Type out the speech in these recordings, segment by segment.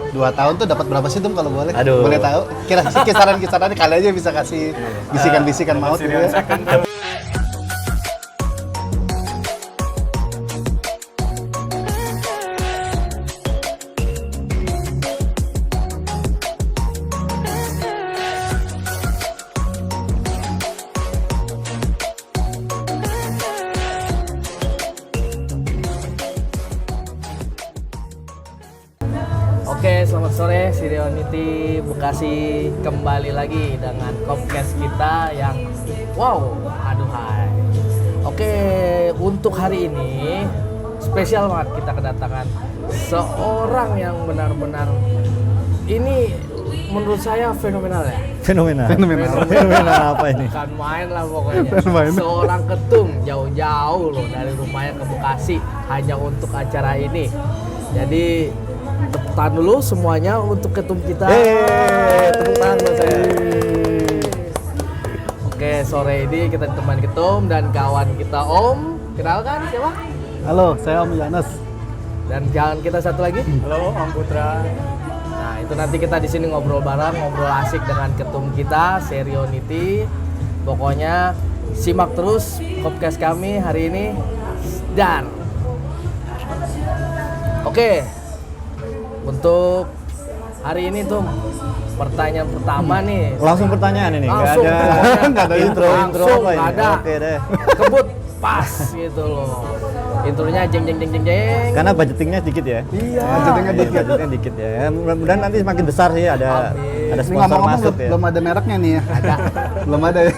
2 tahun tuh dapat berapa sih tuh kalau boleh? Aduh. Boleh tahu? Kisaran-kisarannya kali aja bisa kasih bisikan-bisikan maut gitu ya. Oke, selamat sore Sirionity Bekasi, kembali lagi dengan podcast kita yang wow, aduhai. Oke, untuk hari ini spesial banget, kita kedatangan seorang yang benar-benar ini menurut saya fenomenal ya. Fenomenal apa ini? Bukan main lah pokoknya. Main. Seorang ketum jauh-jauh loh dari rumahnya ke Bekasi hanya untuk acara ini. Jadi tepuk tangan dulu semuanya untuk ketum kita. Tepuk tangan buat saya. Oke, sore ini kita ditemani ketum dan kawan kita Om. Kenalkan siapa? Halo, saya Om Yanes. Dan kawan kita satu lagi. Halo, Om Putra. Nah, itu nanti kita di sini ngobrol bareng, ngobrol asik dengan ketum kita, Sirionity. Pokoknya simak terus podcast kami hari ini. Dan oke, untuk hari ini tuh pertanyaan pertama nih. Langsung pertanyaan ini, nggak Langsung, ada pokoknya nggak ada intro langsung, apa ini? nggak ada. Oke deh. Kebut pas gitu loh. Intronya jeng jeng jeng jeng jeng. Karena budgetingnya dikit ya. Iya. Budgetingnya dikit ya. Mudah-mudahan nanti semakin besar sih ada Amin. ada Ini sponsor ngomong-ngomong masuk ya. belum ada mereknya nih ya. Ada. Belum ada ya.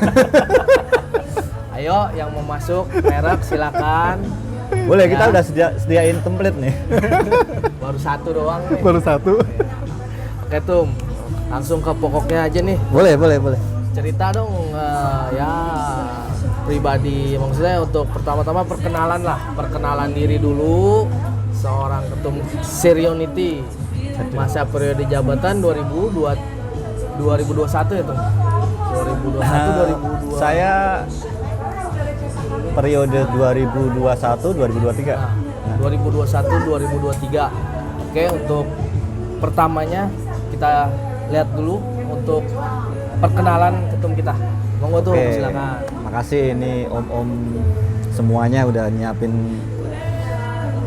Ayo yang mau masuk merek silakan. Boleh, Ya. kita udah sediain template nih. Baru satu doang nih. Baru satu. Oke Tum, langsung ke pokoknya aja nih. Boleh. Cerita dong ya pribadi, maksudnya untuk pertama-tama perkenalan diri dulu seorang ketum Sirionity masa periode jabatan 2021 ya Tum? 2021 2022. Saya periode 2021-2023. Nah, 2021-2023. Oke, untuk pertamanya kita lihat dulu untuk perkenalan ketum kita. Monggo tuh, Oke, silakan. makasih ini om-om semuanya udah nyiapin.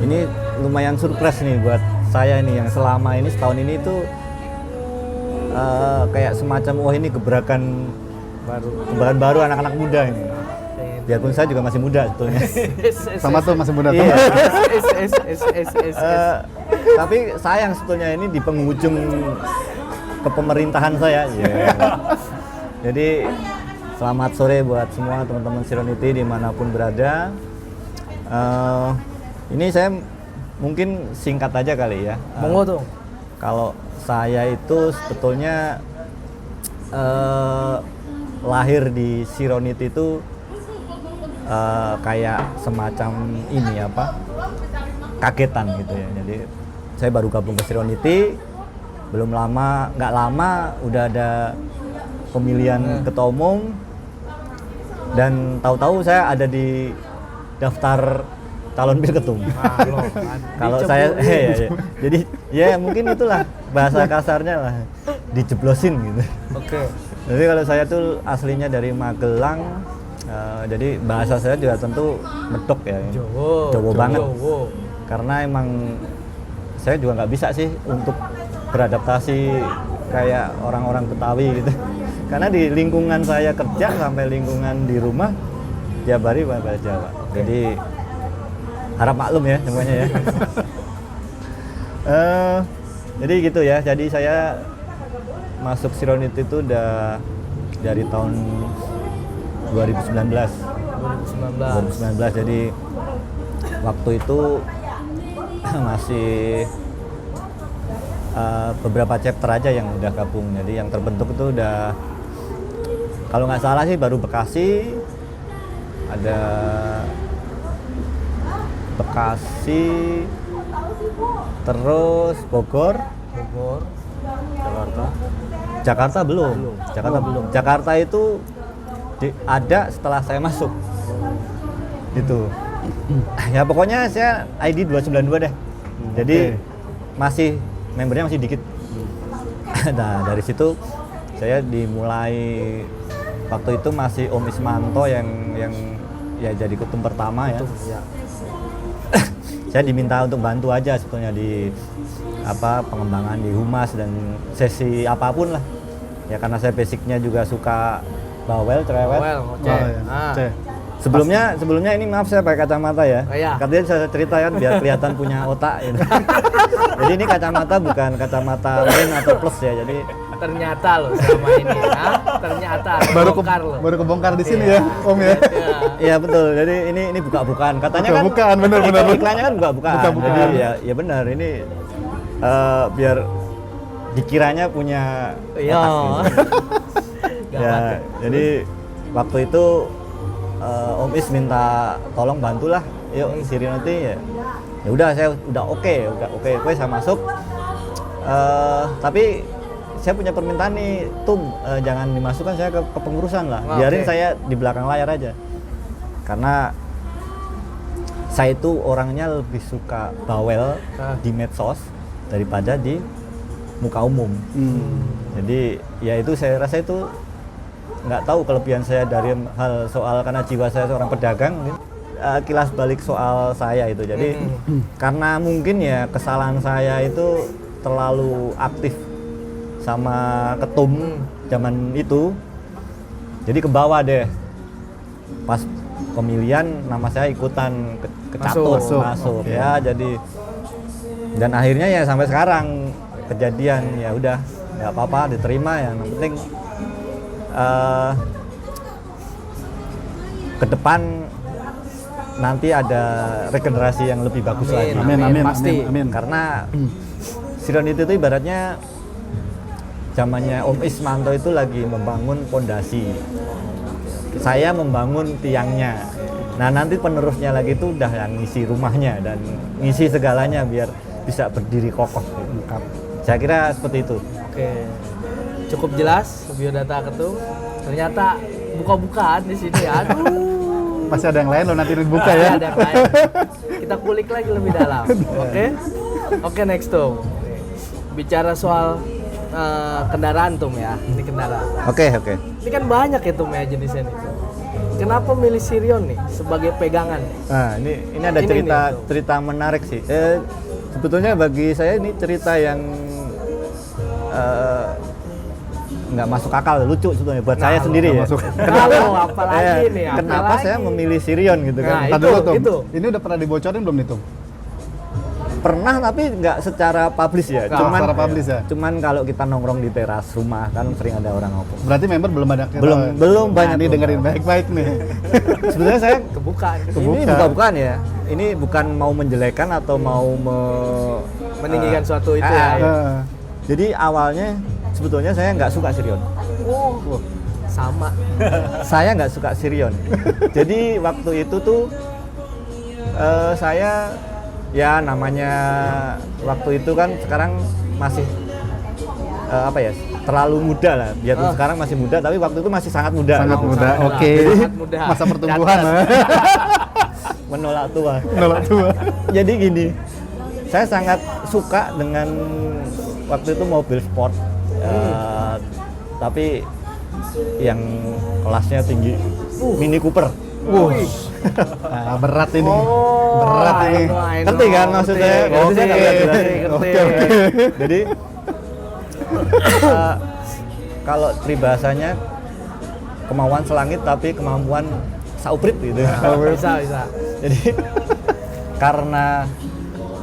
Ini lumayan surprise nih buat saya nih yang selama ini setahun ini tuh kayak semacam wah ini gebrakan baru anak-anak muda ini. Biarpun saya juga masih muda sebetulnya. Sama tuh masih muda tuh. Iya. S. Tapi sayang sebetulnya ini di penghujung kepemerintahan saya. Jadi selamat sore buat semua teman-teman Sirionity dimanapun berada. Ini saya mungkin singkat aja kali ya. Monggo tuh. Kalau saya itu sebetulnya lahir di Sirionity itu kayak semacam ini apa kagetan gitu ya. Jadi saya baru gabung ke Sirionity, nggak lama udah ada pemilihan ketua umum dan tahu-tahu saya ada di daftar calon wakil ketum. Kalau saya ya. Jadi ya mungkin itulah bahasa kasarnya lah, dijeblosin gitu. Oke. Jadi kalau saya tuh aslinya dari Magelang, jadi bahasa saya juga tentu medok ya. Jawa banget. Karena emang saya juga nggak bisa sih untuk beradaptasi kayak orang-orang Betawi gitu. Karena di lingkungan saya kerja sampai lingkungan di rumah tiap hari bahasa Jawa. Jadi harap maklum ya semuanya ya. Jadi gitu ya. Jadi saya masuk Sirionity itu udah dari tahun 2019. Jadi waktu itu masih beberapa chapter aja yang udah gabung. Jadi yang terbentuk itu udah kalau nggak salah sih baru Bekasi, ada Bekasi, terus Bogor, Jakarta belum. Jakarta itu ada setelah saya masuk. Itu. Ya pokoknya saya ID 292 deh. Jadi masih membernya masih dikit. Nah dari situ saya dimulai, waktu itu masih Om Ismanto yang ya jadi ketum pertama ya. Ya. Saya diminta untuk bantu aja sebetulnya di pengembangan di humas dan sesi apapun lah. Ya karena saya basicnya juga suka bawel, cerewet. Well, Oh, iya. Cek. Sebelumnya ini maaf saya pakai kacamata ya. Oh, iya. Katanya saya cerita kan biar kelihatan punya otak gitu. Jadi ini kacamata bukan kacamata min atau plus ya. Jadi Ternyata loh selama ini, ternyata bongkar loh. baru kebongkar di sini Iya. ya, Om ya. Iya. iya betul. Jadi ini buka-bukaan. Katanya kan Buka-bukaan, bener. iklannya kan buka-bukaan. Buka-bukaan. Jadi ya benar ini biar dikiranya punya Iya. otak gitu. Ya, jadi waktu itu Om Is minta tolong bantulah, yuk Sirinoti ya. Ya udah saya udah oke, saya masuk. Tapi saya punya permintaan nih, jangan dimasukkan saya ke pengurusan lah. Biarin saya di belakang layar aja. Karena saya itu orangnya lebih suka bawel di medsos daripada di muka umum. Jadi ya itu saya rasa itu nggak tahu kelebihan saya dari hal soal karena jiwa saya seorang pedagang. Kilas balik soal saya itu. Jadi karena mungkin ya kesalahan saya itu terlalu aktif sama ketum zaman itu, jadi ke bawah deh. Pas pemilihan nama saya ikutan kecatur masuk. Okay. Ya jadi dan akhirnya ya sampai sekarang kejadian ya udah nggak apa-apa diterima ya, yang penting ke depan nanti ada regenerasi yang lebih bagus lagi. Amin. Pasti. Amin. Karena Sironiti itu ibaratnya zamannya Om Ismanto itu lagi membangun pondasi. Saya membangun tiangnya. Nah nanti penerusnya lagi itu udah yang ngisi rumahnya dan ngisi segalanya biar bisa berdiri kokoh. Saya kira seperti itu. Oke, cukup jelas biodata ketum. Ternyata buka-bukaan di sini. Aduh. Masih ada yang lain loh nanti dibuka ya. Ada yang lain. Kita kulik lagi lebih dalam. Oke, next Tum. Bicara soal kendaraan Tum ya. Ini kendaraan. Oke. Ini kan banyak ya Tum ya jenisnya nih. Kenapa milih Sirion nih sebagai pegangan? Nah ini ada Ini cerita menarik sih. Sebetulnya bagi saya ini cerita yang nggak masuk akal, lucu sebetulnya buat saya sendiri ya. Kalau apalagi nih? Kenapa saya memilih Sirion gitu kan? Nah, Tadi dulu, Tom. itu. Ini udah pernah dibocorin belum nih, Tom? Pernah tapi nggak secara publish ya. Nggak secara publish ya? Cuman kalau kita nongkrong di teras rumah kan sering ada orang ngomong. Berarti member belum ada. Belum banyak. Ini dengerin baik-baik nih. Sebetulnya saya Kebuka. ini bukan ya. Ini bukan mau menjelekan atau mau Meninggikan suatu itu ya. Jadi awalnya sebetulnya saya nggak suka Sirion. Sama. Saya nggak suka Sirion. Jadi waktu itu tuh saya ya namanya waktu itu kan sekarang masih terlalu muda lah. Biarpun sekarang masih muda, tapi waktu itu masih sangat muda. Sangat muda. Oke. Sangat muda. Masa pertumbuhan. Menolak tua. Menolak tua. Jadi gini, saya sangat suka dengan waktu itu mobil sport, tapi yang kelasnya tinggi, Mini Cooper. Nah, berat ini. Berat ini. Ngerti kan maksudnya? Oke. Jadi kalau peribahasanya kemauan selangit tapi kemampuan sauprit gitu. Bisa. Jadi karena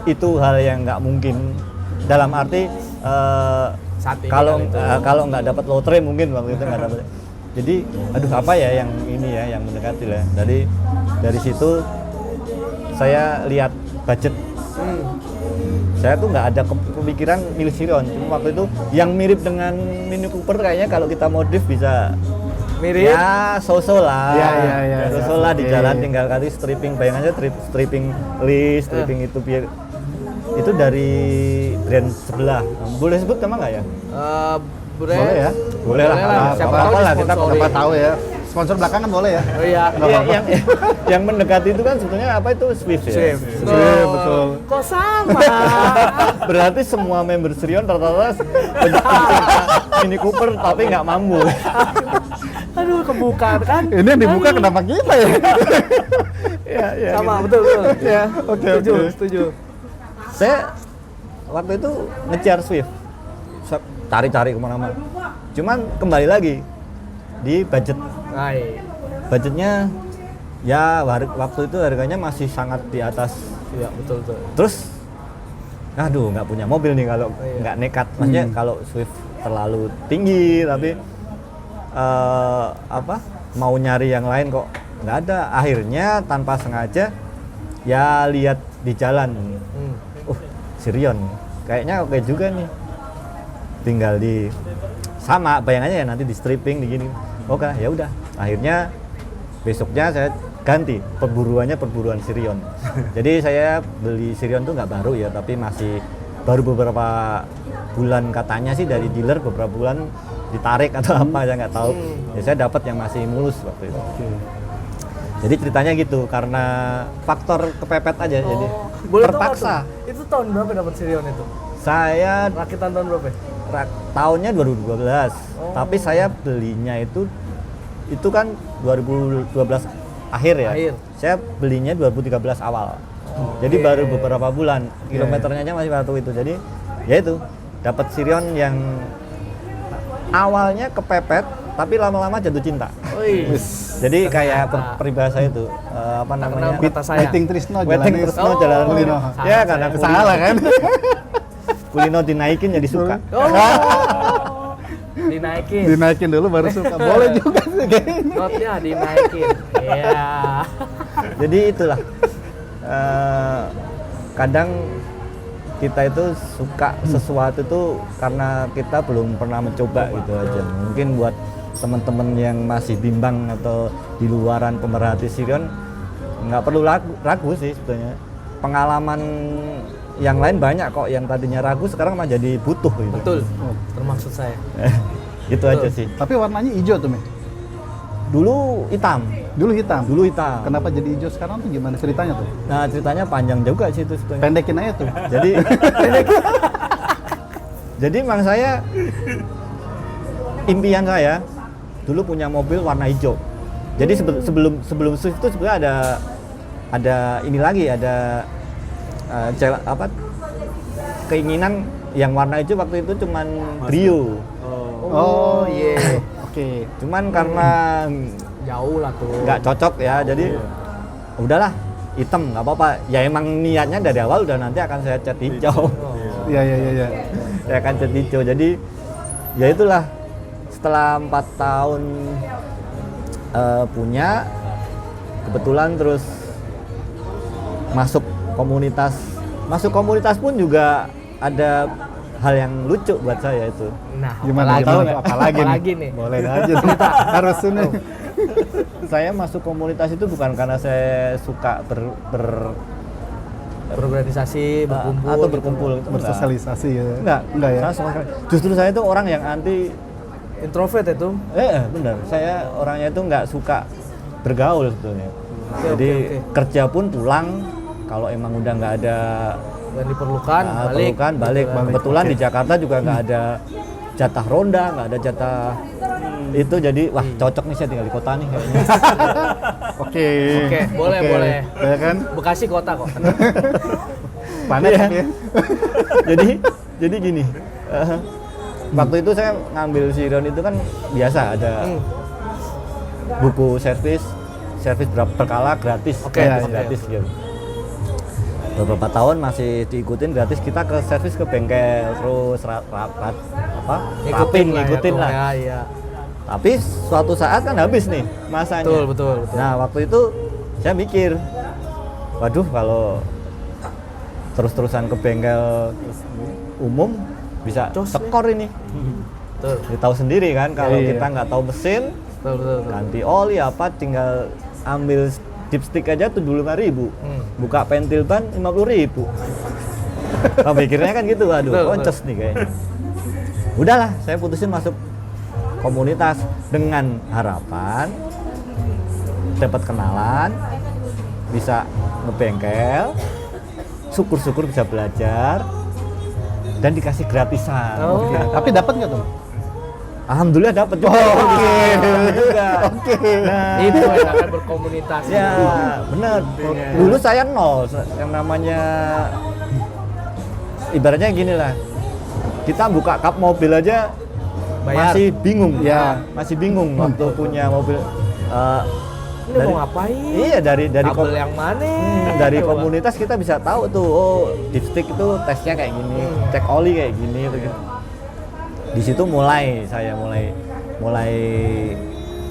itu hal yang nggak mungkin dalam arti kalau nggak dapat lotre mungkin waktu itu nggak dapat. Jadi aduh apa ya yang ini ya yang mendekati lah. Dari situ saya lihat budget. Saya tuh nggak ada pemikiran milih Sirion. Cuma waktu itu yang mirip dengan Mini Cooper kayaknya kalau kita modif bisa mirip. Ya so-so lah. Ya. So-so lah di jalan tinggal kali stripping, bayangannya stripping list, stripping itu biar itu dari brand sebelah. Boleh sebut nama nggak ya? Brand. Boleh ya? Boleh lah. Siapa Apa tahu lah kita disponsori. Siapa tahu ya. Sponsor belakangan boleh ya? Oh iya. Nggak Iya, apa-apa. yang mendekati itu kan sebetulnya apa itu Swift ya? Swift. Iya, betul. Kok sama? Berarti semua member Sirion rata-rata pencinta Mini Cooper tapi nggak mampu. Aduh, kebuka kan? Ini yang dibuka kenapa kita ya? Iya, iya. Sama, betul. Ya, oke, Setuju, oke. setuju. Saya waktu itu ngejar Swift, cari-cari kemana-mana. Cuman kembali lagi di budget. Hai. Budgetnya ya waktu itu harganya masih sangat di atas. Iya, betul. Terus, aduh nggak punya mobil nih kalau iya. nggak nekat. Maksudnya kalau Swift terlalu tinggi, tapi mau nyari yang lain kok nggak ada. Akhirnya tanpa sengaja ya lihat di jalan. Sirion kayaknya oke juga nih, tinggal di sama bayangannya ya nanti di stripping begini. Oke, ya udah. Akhirnya besoknya saya ganti perburuan Sirion. Jadi saya beli Sirion tuh nggak baru ya, tapi masih baru beberapa bulan, katanya sih dari dealer beberapa bulan ditarik atau apa, saya nggak tahu. Ya saya dapat yang masih mulus waktu itu. Jadi ceritanya gitu, karena faktor kepepet aja, jadi Boleh tahu terpaksa. nggak tuh? Itu tahun berapa dapat Sirion itu? Saya Rakitan tahun berapa? tahunnya 2012, tapi saya belinya itu kan 2012 akhir ya. Akhir. Saya belinya 2013 awal. Jadi baru beberapa bulan, kilometernya aja masih waktu itu. Jadi ya itu dapat Sirion yang awalnya kepepet, tapi lama-lama jatuh cinta. Wih. Jadi kayak Ternyata. peribahasa itu apa namanya? kenal kata saya. Waiting Trisno Waiting jalani. Trisno jalan Kulino. Ya karena Salah kan? Kulino dinaikin jadi suka. Oh. Dinaikin. Dinaikin dulu baru suka. Boleh juga sih kayaknya. Notnya dinaikin. Iya. Jadi itulah kadang kita itu suka sesuatu tuh karena kita belum pernah mencoba gitu aja. Mungkin buat teman-teman yang masih bimbang atau di luaran pemerhati Sirion nggak perlu ragu sih sebetulnya. Pengalaman yang lain banyak kok, yang tadinya ragu sekarang mah jadi butuh gitu. Betul. Termaksud saya. Itu aja sih. Tapi warnanya hijau tuh, Mi. Dulu hitam. Dulu hitam. Dulu hitam. Kenapa jadi hijau sekarang tuh gimana ceritanya tuh? Nah ceritanya panjang juga sih itu sebetulnya. Pendekin aja tuh. Jadi emang saya impian saya dulu punya mobil warna hijau. Jadi sebelum Swift itu sebenarnya ada ini lagi, ada keinginan yang warna hijau waktu itu cuman Brio. Oh iya. Oke. Cuman karena Jauh lah tuh. nggak cocok ya, jadi udahlah hitam nggak apa-apa. Ya emang niatnya dari awal udah nanti akan saya cat hijau. Iya. Saya akan cat hijau. Jadi ya itulah, setelah 4 tahun punya, kebetulan terus masuk komunitas pun juga ada hal yang lucu buat saya itu. Nah, Gimana? apalagi nih? Boleh aja cerita. Harus ini. Saya masuk komunitas itu bukan karena saya suka Berorganisasi, berkumpul. atau gitu. berkumpul, Bersosialisasi ya. Enggak ya. Saya sama sekali. Justru saya itu orang yang anti. Introvert itu. Benar. Saya orangnya itu nggak suka bergaul sebetulnya. Jadi oke. kerja pun pulang, kalau emang udah nggak ada Dan diperlukan, balik. balik. Gitu kan. Kebetulan di Jakarta juga nggak ada jatah ronda, nggak ada jatah itu. Jadi wah cocok nih saya tinggal di kota nih kayaknya. Oke. Oke, boleh. Ya kan? Bekasi kota kok. Panas Iya. tapi ya. jadi gini. Waktu itu saya ngambil Sirion itu kan biasa ada buku servis berkala gratis. Oke, Gratis gitu. Beberapa tahun masih diikutin gratis, kita ke servis ke bengkel terus ngikutin lah. Ya, iya. Tapi suatu saat kan habis nih masanya. Betul. Nah waktu itu saya mikir, waduh kalau terus-terusan ke bengkel umum bisa Cos tekor ini. Betul. Kita tahu sendiri kan kalau Iya. kita nggak tahu mesin, Betul. ganti oli apa, tinggal ambil dipstick aja tuh dulu 5.000, buka pentil ban 50.000. Nah, pikirnya kan gitu, waduh, Betul. koncos nih kayaknya. Udahlah, saya putusin masuk komunitas dengan harapan dapat kenalan, bisa ngebengkel, syukur-syukur bisa belajar dan dikasih gratisan. Oh. Tapi dapat nggak tuh? Alhamdulillah dapat juga. Oke. Juga. Oke. Nah, Itu enaknya berkomunikasi. ya benar. Dulu saya nol, yang namanya ibaratnya gini lah. Kita buka kap mobil aja Bayar. masih bingung. Ya. Masih bingung waktu punya mobil. Ini mau ngapain? Iya, dari Kabel yang mana? dari Coba. komunitas kita bisa tahu tuh, oh dipstick itu tesnya kayak gini, cek oli kayak gini gitu. Di situ saya mulai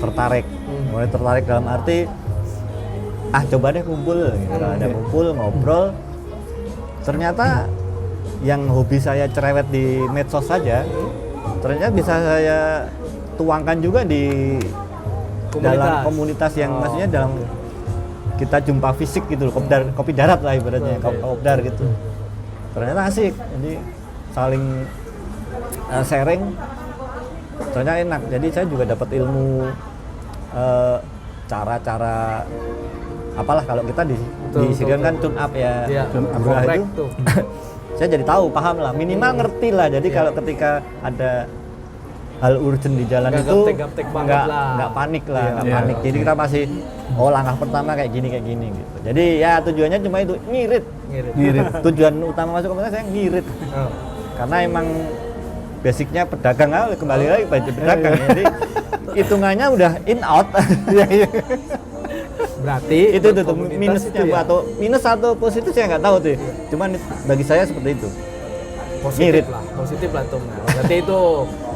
tertarik, dalam arti coba deh kumpul gitu. Ada kumpul ngobrol, ternyata yang hobi saya cerewet di medsos saja ternyata bisa saya tuangkan juga di dalam komunitas yang maksudnya dalam kita jumpa fisik gitu loh, kopi darat lah ibaratnya, kopdar gitu. Ternyata asik, jadi saling sharing, ternyata enak. Jadi saya juga dapat ilmu cara-cara apalah kalau kita di Sirion kan tune up ya, Iya, Abdullah itu tuh. saya jadi tahu, paham lah, minimal ngerti lah. Jadi kalau ketika ada hal urgent di jalan Nggak itu gaptek-gaptek banget lah. nggak panik lah, Iya. nggak panik. Jadi kita masih langkah pertama kayak gini gitu. Jadi ya tujuannya cuma itu, ngirit. Ngirit. Tujuan utama masuk komunitas saya ngirit. Oh. Karena emang basicnya pedagang, kembali lagi baju pedagang. Jadi hitungannya udah in out. Berarti itu tuh berkomunitas minusnya itu ya? atau minus atau positif saya nggak tahu tuh. Cuman bagi saya seperti itu. Ngirit. Positif lah tuh. Berarti itu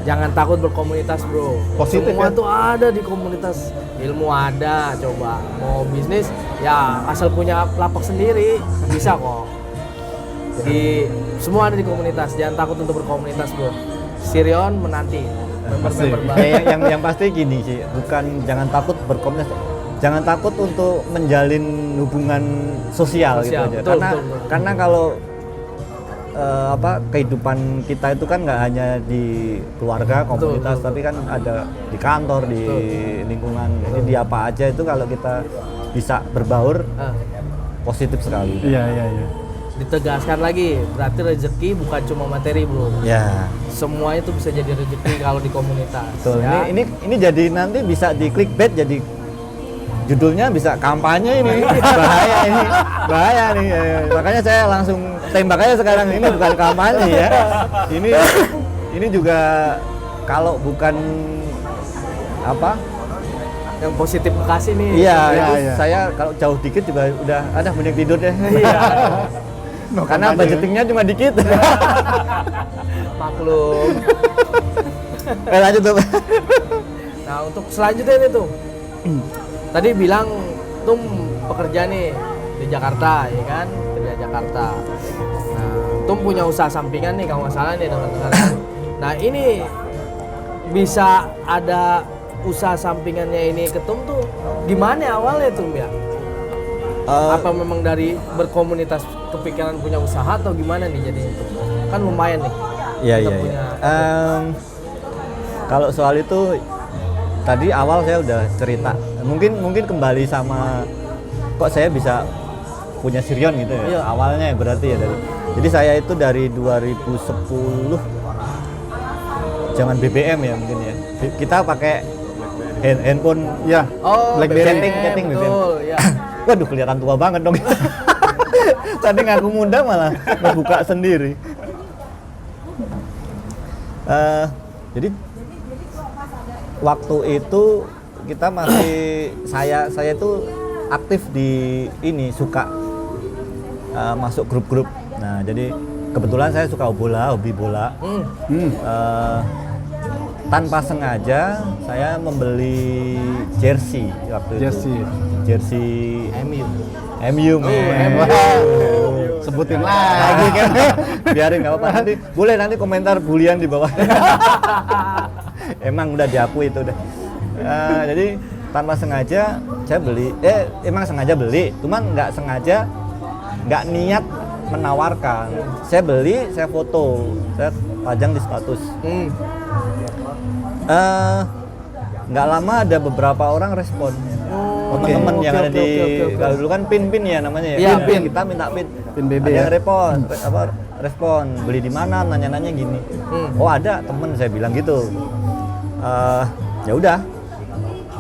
jangan takut berkomunitas, bro. Positif Semua ya? tuh ada di komunitas. Ilmu ada, coba mau bisnis ya asal punya lapak sendiri bisa kok. Jadi semua ada di komunitas. Jangan takut untuk berkomunitas, bro. Sirion menanti member-member baru. yang pasti gini sih, bukan jangan takut berkomunitas. Jangan takut untuk menjalin hubungan sosial gitu aja. Betul, Karena betul. karena kalau kehidupan kita itu kan nggak hanya di keluarga, komunitas, betul. tapi kan ada di kantor, di lingkungan. Jadi di apa aja itu kalau kita bisa berbaur, Ah, positif sekali. Iya. ditegaskan lagi, berarti rezeki bukan cuma materi, bro. Ya, Semua itu bisa jadi rezeki kalau di komunitas. betul. Ya. Ini jadi nanti bisa di clickbait, jadi judulnya bisa kampanye ini. Bahaya nih. Makanya saya langsung tembak aja sekarang, ini bukan kampanye ya. Ini juga kalau bukan apa? Yang positif Bekasi nih. Iya, Iya, itu iya. saya kalau jauh dikit juga udah ada mending tidur deh. Iya. Karena budgetingnya cuma dikit. Maklum. Lanjut tuh. Nah, untuk selanjutnya ini tuh. Tadi bilang Tum pekerja nih di Jakarta, ya kan? Kerja Jakarta. Nah, Tum punya usaha sampingan nih kalau nggak salah nih dengar-dengar. Nah, ini bisa ada usaha sampingannya ini ke Tum tuh gimana awalnya Tum ya? Apa memang dari berkomunitas kepikiran punya usaha atau gimana nih jadi itu? Kan lumayan nih. Iya, kita iya. punya- Kalau soal itu tadi awal saya udah cerita. Mungkin kembali sama kok saya bisa punya Sirion gitu ya. Iya. Awalnya ya berarti ya dari. Jadi saya itu dari 2010 zaman BBM ya mungkin ya. Kita pakai handphone Ya. Oh, BlackBerry. BBM, Chatting, betul, ya. Waduh, kelihatan tua banget dong. Tadi ngaku muda malah ngebuka sendiri. Jadi waktu itu kita masih saya itu aktif di ini, suka masuk grup-grup. Nah, jadi kebetulan saya suka hobi bola. Tanpa sengaja saya membeli jersey waktu itu. Jersey MU. Sebutin lagi kan. Biarin nggak apa-apa, nanti komentar bulian di bawah. Emang udah diakui itu udah. Jadi tanpa sengaja saya beli, emang sengaja beli, cuman nggak sengaja, nggak niat menawarkan. Saya beli, saya foto, saya pajang di status. Nggak lama ada beberapa orang respon. teman-teman yang ada di Oke. kalau dulu kan pin ya namanya ya. Iya, pin. Kita minta pin. Pin BB Ada ya. yang respon beli di mana, nanya-nanya gini. Oh ada temen saya bilang gitu. Ya udah,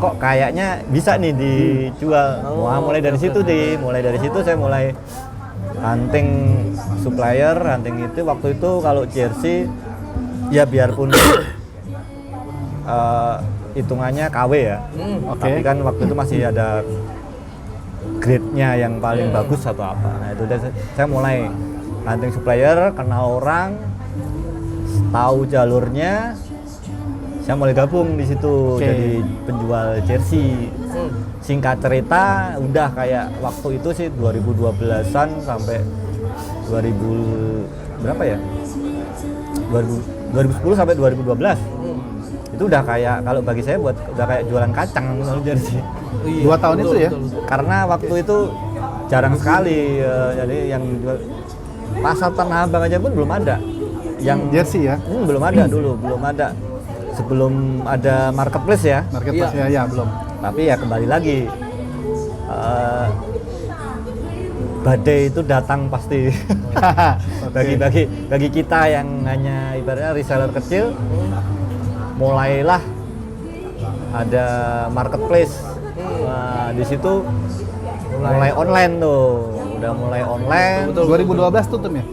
kok kayaknya bisa nih dijual. Wah mulai dari situ saya mulai hunting supplier, hunting itu waktu itu kalau jersey ya biarpun hitungannya KW ya. Tapi kan waktu itu masih ada grade-nya yang paling bagus atau apa. Nah itu saya mulai hunting supplier, kenal orang, tahu jalurnya, saya mulai gabung di situ jadi penjual jersey. Singkat cerita, udah kayak waktu itu sih 2012-an sampai 2000 berapa ya? 2010 sampai 2012. Itu udah kayak kalau bagi saya udah kayak jualan kacang kalau jersey. 2 tahun itu ya? Karena waktu itu jarang sekali jadi yang jual pasar Tanah Abang aja pun belum ada. Yang Jersey ya? belum ada dulu, belum ada. Sebelum ada marketplace ya. Marketplace ya belum. Tapi ya kembali lagi badai itu datang pasti. bagi kita yang hanya ibaratnya reseller kecil, mulailah ada marketplace. Nah, di situ mulai online tuh, udah mulai online. 2012 tuh Tom ya?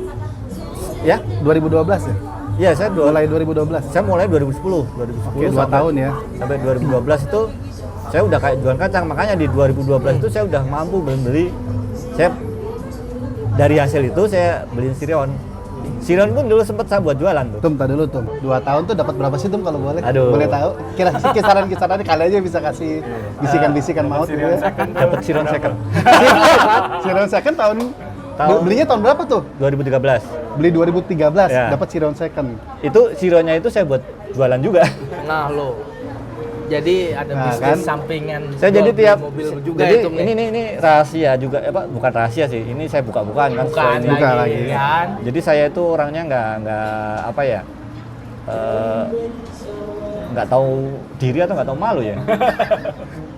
Ya, 2012 ya? iya saya Mulai 2012. saya mulai 2010 Oke, 2 tahun ya. sampai 2012 itu saya udah kayak jualan kacang, makanya di 2012 itu saya udah mampu beli. Saya dari hasil itu saya beliin Sirion. Sirion pun dulu sempat saya buat jualan tuh. Tum, tadi dulu Tum. 2 tahun tuh dapat berapa sih Tum kalau boleh? Aduh. Boleh tahu? Kisaran-kisarannya kali aja bisa kasih bisikan-bisikan maut gitu ya. Dapat Sirion second. Sirion second tahun belinya tahun berapa tuh? 2013. Beli 2013, Ya. dapat Sirion second. Itu Sirionnya itu saya buat jualan juga. Nah lo, jadi ada Nah, bisnis kan? sampingan. Saya jadi jual beli tiap mobil juga jadi itu nih. ini rahasia juga bukan rahasia sih. Ini saya buka-bukaan kan. Bukan setelah ini. Buka lagi, lagi. kan? Jadi saya itu orangnya nggak apa ya, nggak tahu diri atau nggak tahu malu ya.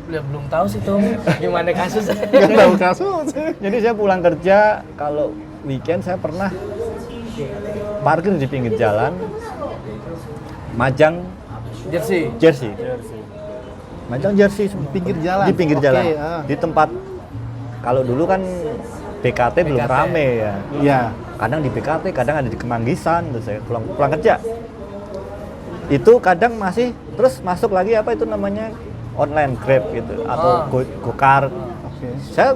Belum tahu sih tuh gimana kasus. Nggak tahu kasus. Jadi saya pulang kerja kalau weekend saya pernah parkir di pinggir jalan, majang Jersey. jersey, majang jersey Pinggir jalan. di pinggir Oke, jalan, ah. di tempat kalau dulu kan BKT belum BKT. rame ya. Iya. Kadang di BKT, kadang ada di Kemanggisan, terus saya pulang kerja. Itu kadang masih terus masuk lagi apa itu namanya online Grab gitu atau Gokar. Oke. Saya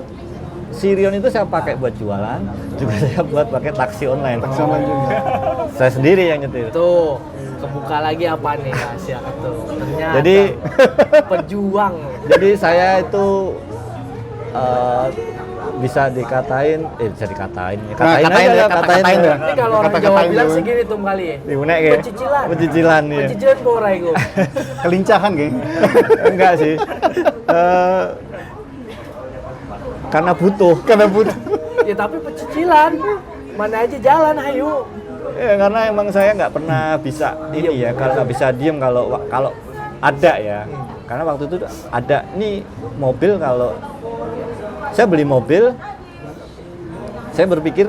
Sirion itu saya pakai buat jualan, juga saya buat pakai taksi online. Taksi online juga. Saya sendiri yang nyetir. Tuh, kebuka lagi apa nih rahasia tuh. Ternyata Jadi pejuang. jadi saya itu bisa dikatain, bisa dikatain. Ya, Nah, katain aja, ya, kata-katain aja. ya. Ini kalau orang Kata-katain Jawa bilang dulu. sih gini tuh kali ya. Diunek ya. Pecicilan. Pecicilan ya. Pecicilan borai gue. Kelincahan, geng. Enggak sih. Karena butuh. Ya tapi pecicilan. Mana aja jalan ayo. Ya, karena emang saya nggak pernah bisa ini ya, kalau nggak bisa diem kalau ada ya. Karena waktu itu ada nih mobil, kalau saya beli mobil, saya berpikir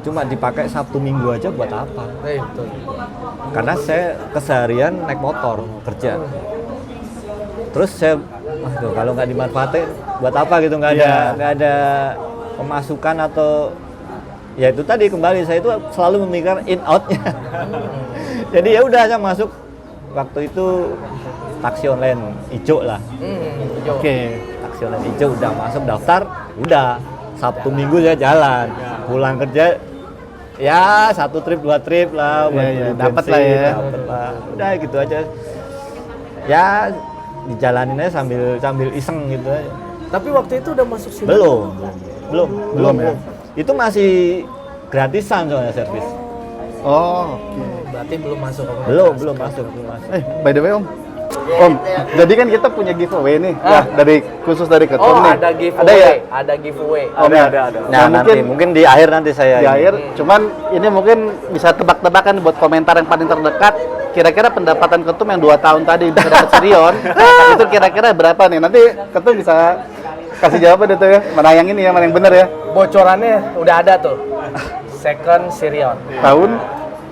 cuma dipakai Sabtu Minggu aja buat apa? Betul. Karena saya keseharian naik motor kerja. Terus saya, waduh, kalau nggak dimanfaatin buat apa gitu, nggak ada pemasukan atau ya itu tadi kembali saya itu selalu memikirkan in outnya. Jadi ya udah saya masuk waktu itu taksi online hijau lah. Oke. Taksi online hijau udah masuk daftar, udah Sabtu Minggu saya jalan. Pulang kerja ya 1 trip 2 trip lah buat beli dapat bensin, lah ya. dapet lah. Udah gitu aja. Ya dijalanin aja sambil iseng gitu aja. Tapi waktu itu udah masuk sini. Belum ya. Itu masih gratisan soalnya servis. Oh, oke. Berarti belum masuk. Belum masuk. By the way Om, jadi kan kita punya giveaway nih, khusus dari Ketum Oh, nih. ada giveaway. Ada ya? Ada giveaway. Ada. Nah, nanti mungkin di akhir nanti saya di akhir, cuman ini mungkin bisa tebak-tebakan buat komentar yang paling terdekat. kira-kira pendapatan Ketum yang 2 tahun tadi bisa dapat Sirion, itu kira-kira berapa nih? Nanti Ketum bisa kasih jawaban itu ya, mana yang ini ya, mana yang benar ya. Bocorannya udah ada tuh. Second Sirion.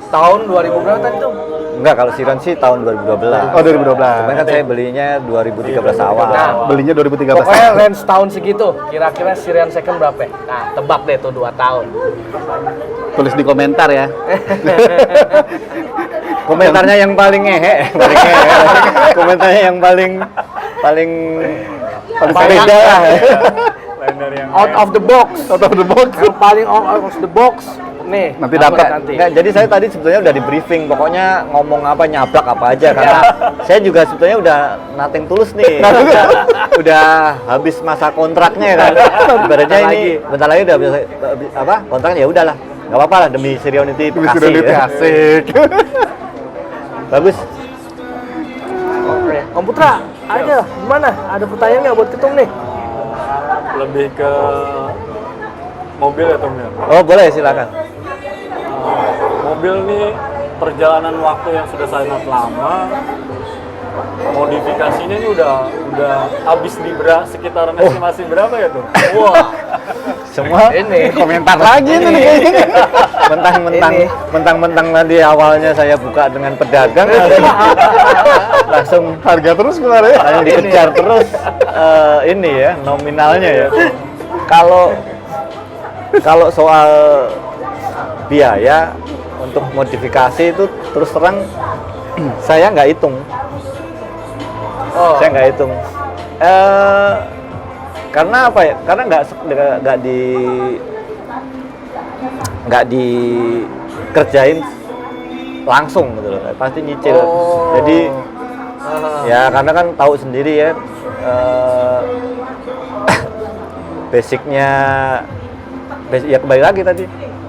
Tahun 2000 berapa tadi tuh? Enggak, kalau Sirion sih tahun 2012. Oh 2012. Cuman kan saya belinya 2013 awal. Nah, Belinya 2013. Pokoknya range tahun segitu. Kira-kira Sirion second berapa? Nah, tebak deh tuh 2 tahun. Tulis di komentar ya. Komentarnya yang paling ngehe, komentarnya yang paling beda lah. Out of the box. Out of the box. Yang paling out of the box. Nih, Nanti dapat dapat. Nggak, jadi saya tadi sebetulnya udah di briefing, pokoknya ngomong apa nyablak apa aja karena saya juga sebetulnya udah nothing tulus nih. udah habis masa kontraknya kan. Ibaratnya ini bentar lagi udah bisa apa? Kontraknya ya udahlah. Enggak apa-apa lah demi Sirionity Tulis kasih. Sirion Ya. asik. Bagus. Oke. Om Putra, aja gimana? Ada pertanyaan nggak buat Ketum nih? Lebih ke mobil ya Tom ya? Oh, boleh silakan. Mobil nih perjalanan waktu yang sudah sangat lama, modifikasinya ini udah habis di sekitaran estimasi berapa ya tuh? Wah, Semua ini Komentar lagi nih kayaknya. mentang-mentang tadi awalnya saya buka dengan pedagang langsung Harga terus kemarin. yang dikejar terus ini ya nominalnya ya. Kalau soal biaya untuk modifikasi itu terus terang saya nggak hitung. Oh. Saya nggak hitung. Karena apa ya? Karena nggak dikerjain langsung gitu loh. Pasti nyicil. Oh. Jadi ya karena kan tahu sendiri ya basicnya ya kembali lagi tadi.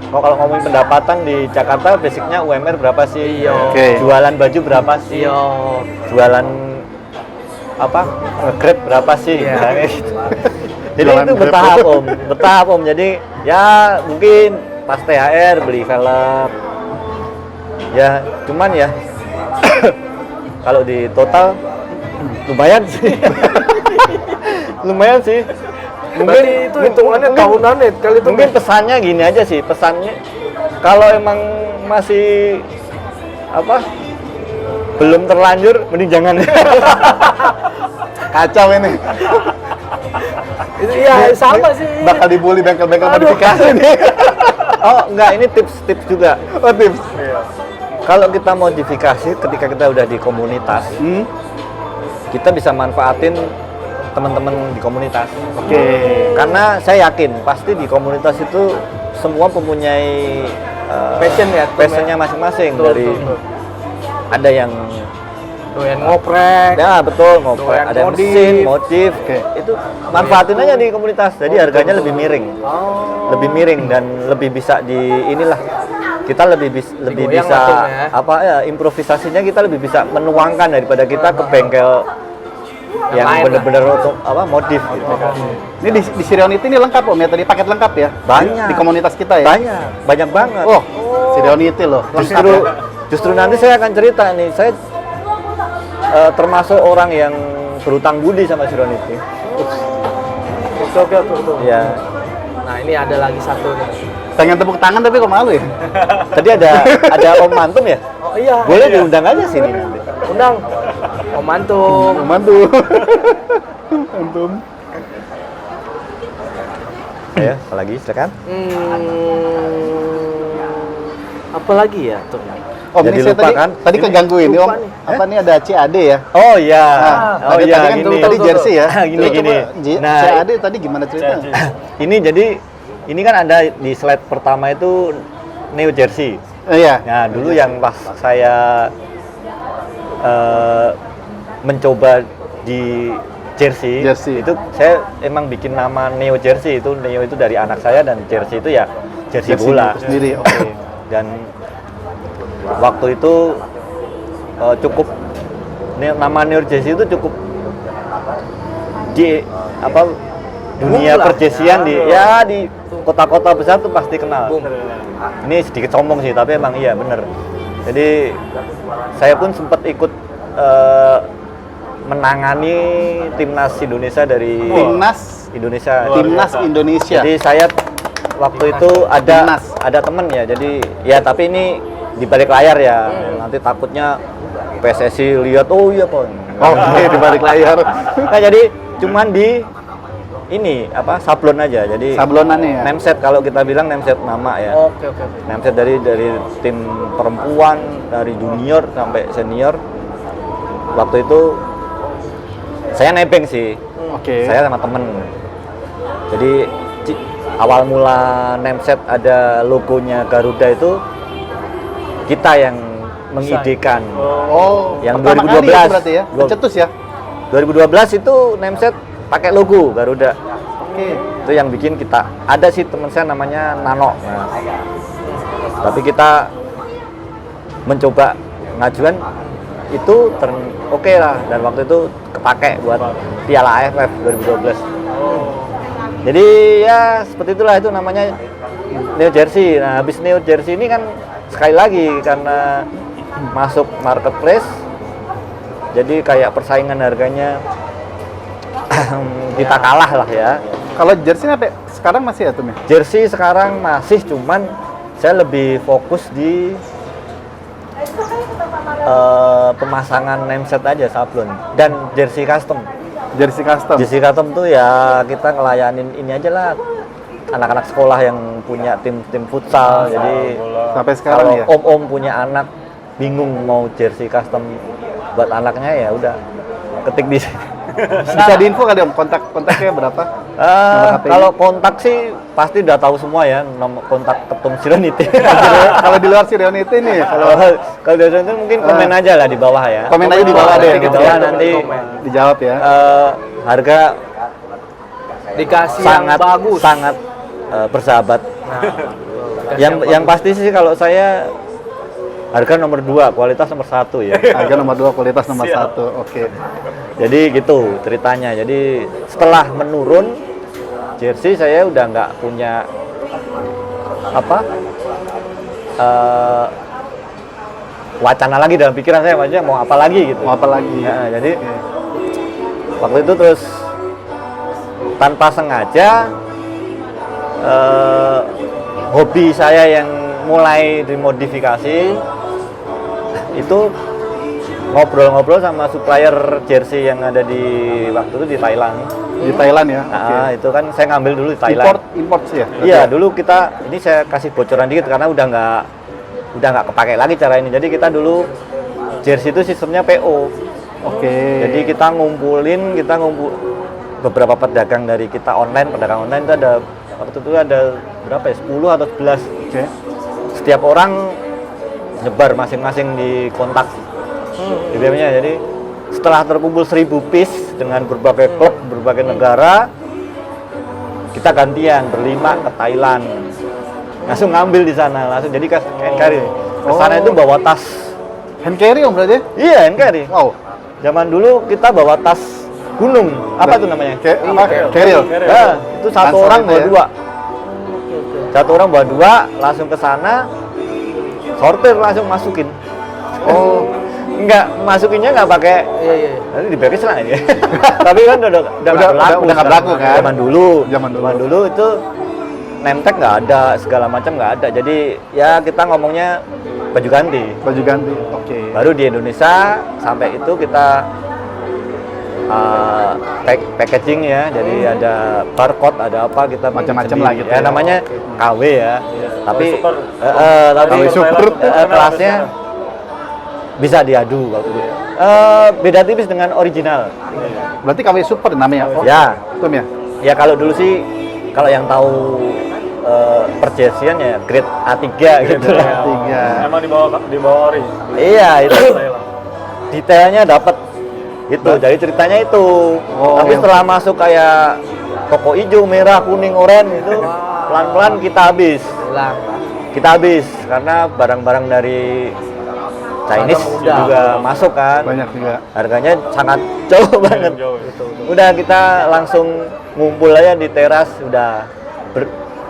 Kalau ngomongin pendapatan di Jakarta, basicnya UMR berapa sih? Iya. Oke. Jualan baju berapa sih? Iya. Jualan apa? Nge-grab berapa sih? Iya. Misalnya gitu. Jadi Jualan itu Grab. bertahap om. Jadi ya mungkin pas THR beli velg. Ya cuman ya kalau di total lumayan sih. Lumayan sih. Berarti itu hitungannya tahunan nih kali itu. Mungkin pesannya gini aja sih, pesannya kalau emang masih apa belum terlanjur mending jangan. Kacau ini. Itu iya sama sih. Bakal dibully bengkel-bengkel modifikasi nih. Oh enggak, ini tips juga. Oh, tips. Kalau kita modifikasi ketika kita udah di komunitas, kita bisa manfaatin teman-teman di komunitas. Oke. Karena saya yakin pasti di komunitas itu semua mempunyai Passion ya, passionnya masing-masing. Betul, Dari betul. ada yang Doyan ngoprek. ya betul ngoprek, Doyan ada yang modif. mesin, modif, Oke. itu manfaatin aja di komunitas. Jadi harganya lebih miring, lebih miring dan lebih bisa di inilah kita lebih Digoyang bisa lah tuh ya. apa ya improvisasinya kita lebih bisa menuangkan daripada kita ke bengkel yang lain bener-bener untuk apa modif gitu kan. Ini di Sirionity ini lengkap Om ya, tadi paket lengkap ya? Banyak. Di komunitas kita ya? Banyak banget. Oh, Sirionity loh. lengkap ya? Justru nanti saya akan cerita nih, saya termasuk orang yang berutang budi sama Sirionity. Oke. Ya, Nah, ini ada lagi satu nih. Pengen tepuk tangan tapi kok malu ya? tadi ada Om Mantum ya? Oh iya. Boleh diundang aja sini nanti. Undang. Om Mantum. Mantu. Antum. Ya, apalagi silakan. Apa lagi ya tuh? Om, Jadi ini saya lupa kan? tadi keganggu ini Om. Lupa nih. Apa nih ada CAD ya? Oh iya. Tadi kan gini. tadi jersey ya. Gini. Nah, CAD tadi gimana ceritanya? ini jadi ini kan ada di slide pertama itu New Jersey. Iya. Nah, dulu yang pas saya mencoba di Jersey, Jersey. itu saya emang bikin nama Neo Jersey. Itu Neo itu dari anak saya dan Jersey itu ya jersey bola itu sendiri. Oke. dan waktu itu cukup nama Neo Jersey itu cukup di apa dunia Boom lah. perjesian di kota-kota besar tuh pasti kenal. Boom. Ini sedikit sombong sih, tapi emang iya bener. Jadi saya pun sempat ikut menangani timnas Indonesia dari timnas Indonesia. Jadi saya waktu itu ada temen ya. Jadi ya tapi ini di balik layar ya. Nanti takutnya PSSI lihat oh iya Pak. Oke, di balik layar. Nah, jadi cuman di ini apa sablon aja. Jadi Sablonannya ya. nameset kalau kita bilang nameset nama ya. Oke. Nameset dari tim perempuan, dari junior sampai senior. Waktu itu saya nebeng sih. Oke. Saya sama temen. Jadi awal mula nameset ada logonya Garuda itu kita yang mengidekan. Oh, Yang pertama kali 2012 itu berarti ya. Pencetus ya. 2012 itu nameset pakai logo Garuda. Oke. Itu yang bikin kita. Ada sih teman saya namanya Nano. Nah, tapi kita mencoba ngajuan itu oke lah, dan waktu itu kepake buat Piala AFF 2012. Jadi ya seperti itulah, itu namanya New Jersey. Nah, habis New Jersey ini kan sekali lagi karena masuk marketplace, jadi kayak persaingan harganya kita kalah lah ya. Kalau jersey apa? Sekarang masih ya tuh ya? Jersey sekarang masih, cuman saya lebih fokus di pemasangan nameset aja, sablon, dan jersey custom. Jersey custom. Jersey custom tuh ya kita ngelayanin ini aja lah, anak-anak sekolah yang punya tim futsal. Jadi Sampai sekarang kalau ya. om-om punya anak bingung mau jersey custom buat anaknya, ya udah ketik di sini. Bisa diinfo kali Om, kontaknya berapa? Nomor HP-nya? Kalau kontak sih pasti udah tahu semua ya, nomor kontak Ketum Sirenity. Kalau di luar Sireonite nih, Kalau di Sirenity mungkin komen aja lah di bawah ya. komen aja di bawah deh. Di bawah nanti dijawab ya. harga Dikasih sangat yang bagus. sangat bersahabat. Nah, dikasih yang pasti sih kalau saya harga nomor 2, kualitas nomor 1 ya. Harga nomor 2, kualitas nomor 1. Oke. Jadi gitu ceritanya. Jadi setelah menurun jersey, saya udah nggak punya apa wacana lagi dalam pikiran saya, maksudnya mau apa lagi gitu. Mau apa lagi? Nah, jadi waktu itu terus tanpa sengaja hobi saya yang mulai dimodifikasi itu ngobrol-ngobrol sama supplier jersey yang ada di waktu itu di Thailand. Di Thailand ya. Nah, itu kan saya ngambil dulu di Thailand. Import sih ya. Iya, dulu kita ini saya kasih bocoran dikit karena udah nggak kepake lagi cara ini. Jadi kita dulu jersey itu sistemnya PO. Oke. Jadi kita ngumpul beberapa pedagang dari kita pedagang online itu ada waktu itu ada berapa ya? 10 atau 11. Oke. Setiap orang nyebar masing-masing di kontak BBM-nya. Jadi setelah terkumpul 1000 piece dengan berbagai klub, berbagai negara, kita gantian berlima ke Thailand. Langsung ngambil di sana, langsung jadi hand carry. Ke sana itu bawa tas. Hand carry Om berarti? Iya, hand carry. Wow. Zaman dulu kita bawa tas gunung. Apa tuh namanya? Carrier. Nah, itu satu Ransel orang itu bawa ya? 2. Satu orang bawa 2, langsung ke sana, sortir langsung masukin. Oh, Enggak, masukinnya nggak pakai. Iya. Nanti di backup lah ini. Tapi kan udah udah nggak berlaku kan? Zaman dulu. Zaman dulu itu name tag nggak ada, segala macam nggak ada. Jadi ya kita ngomongnya baju ganti. baju ganti. Oke. Baru di Indonesia sampai itu kita packaging ya. Jadi ada barcode, ada apa, kita bikin Macam-macam sendiri. lah gitu Ya ya. namanya KW ya. Tapi super. tapi KW super. kelasnya bisa diadu waktu itu. Beda tipis dengan original. Berarti KW Super namanya. Oh, Ya. Tom ya. Ya kalau dulu sih, kalau yang tahu perjersian ya grade A3 gitu lah. 3. Emang di bawah ori. Iya, itu detailnya dapat gitu. Jadi ceritanya itu. Tapi setelah masuk kayak toko hijau, merah, kuning, oranye itu pelan-pelan kita habis. Hilang. Kita habis karena barang-barang dari Chinese juga masuk kan. Banyak juga. Harganya sangat jauh banget. Jauh. Udah kita langsung ngumpul aja di teras, udah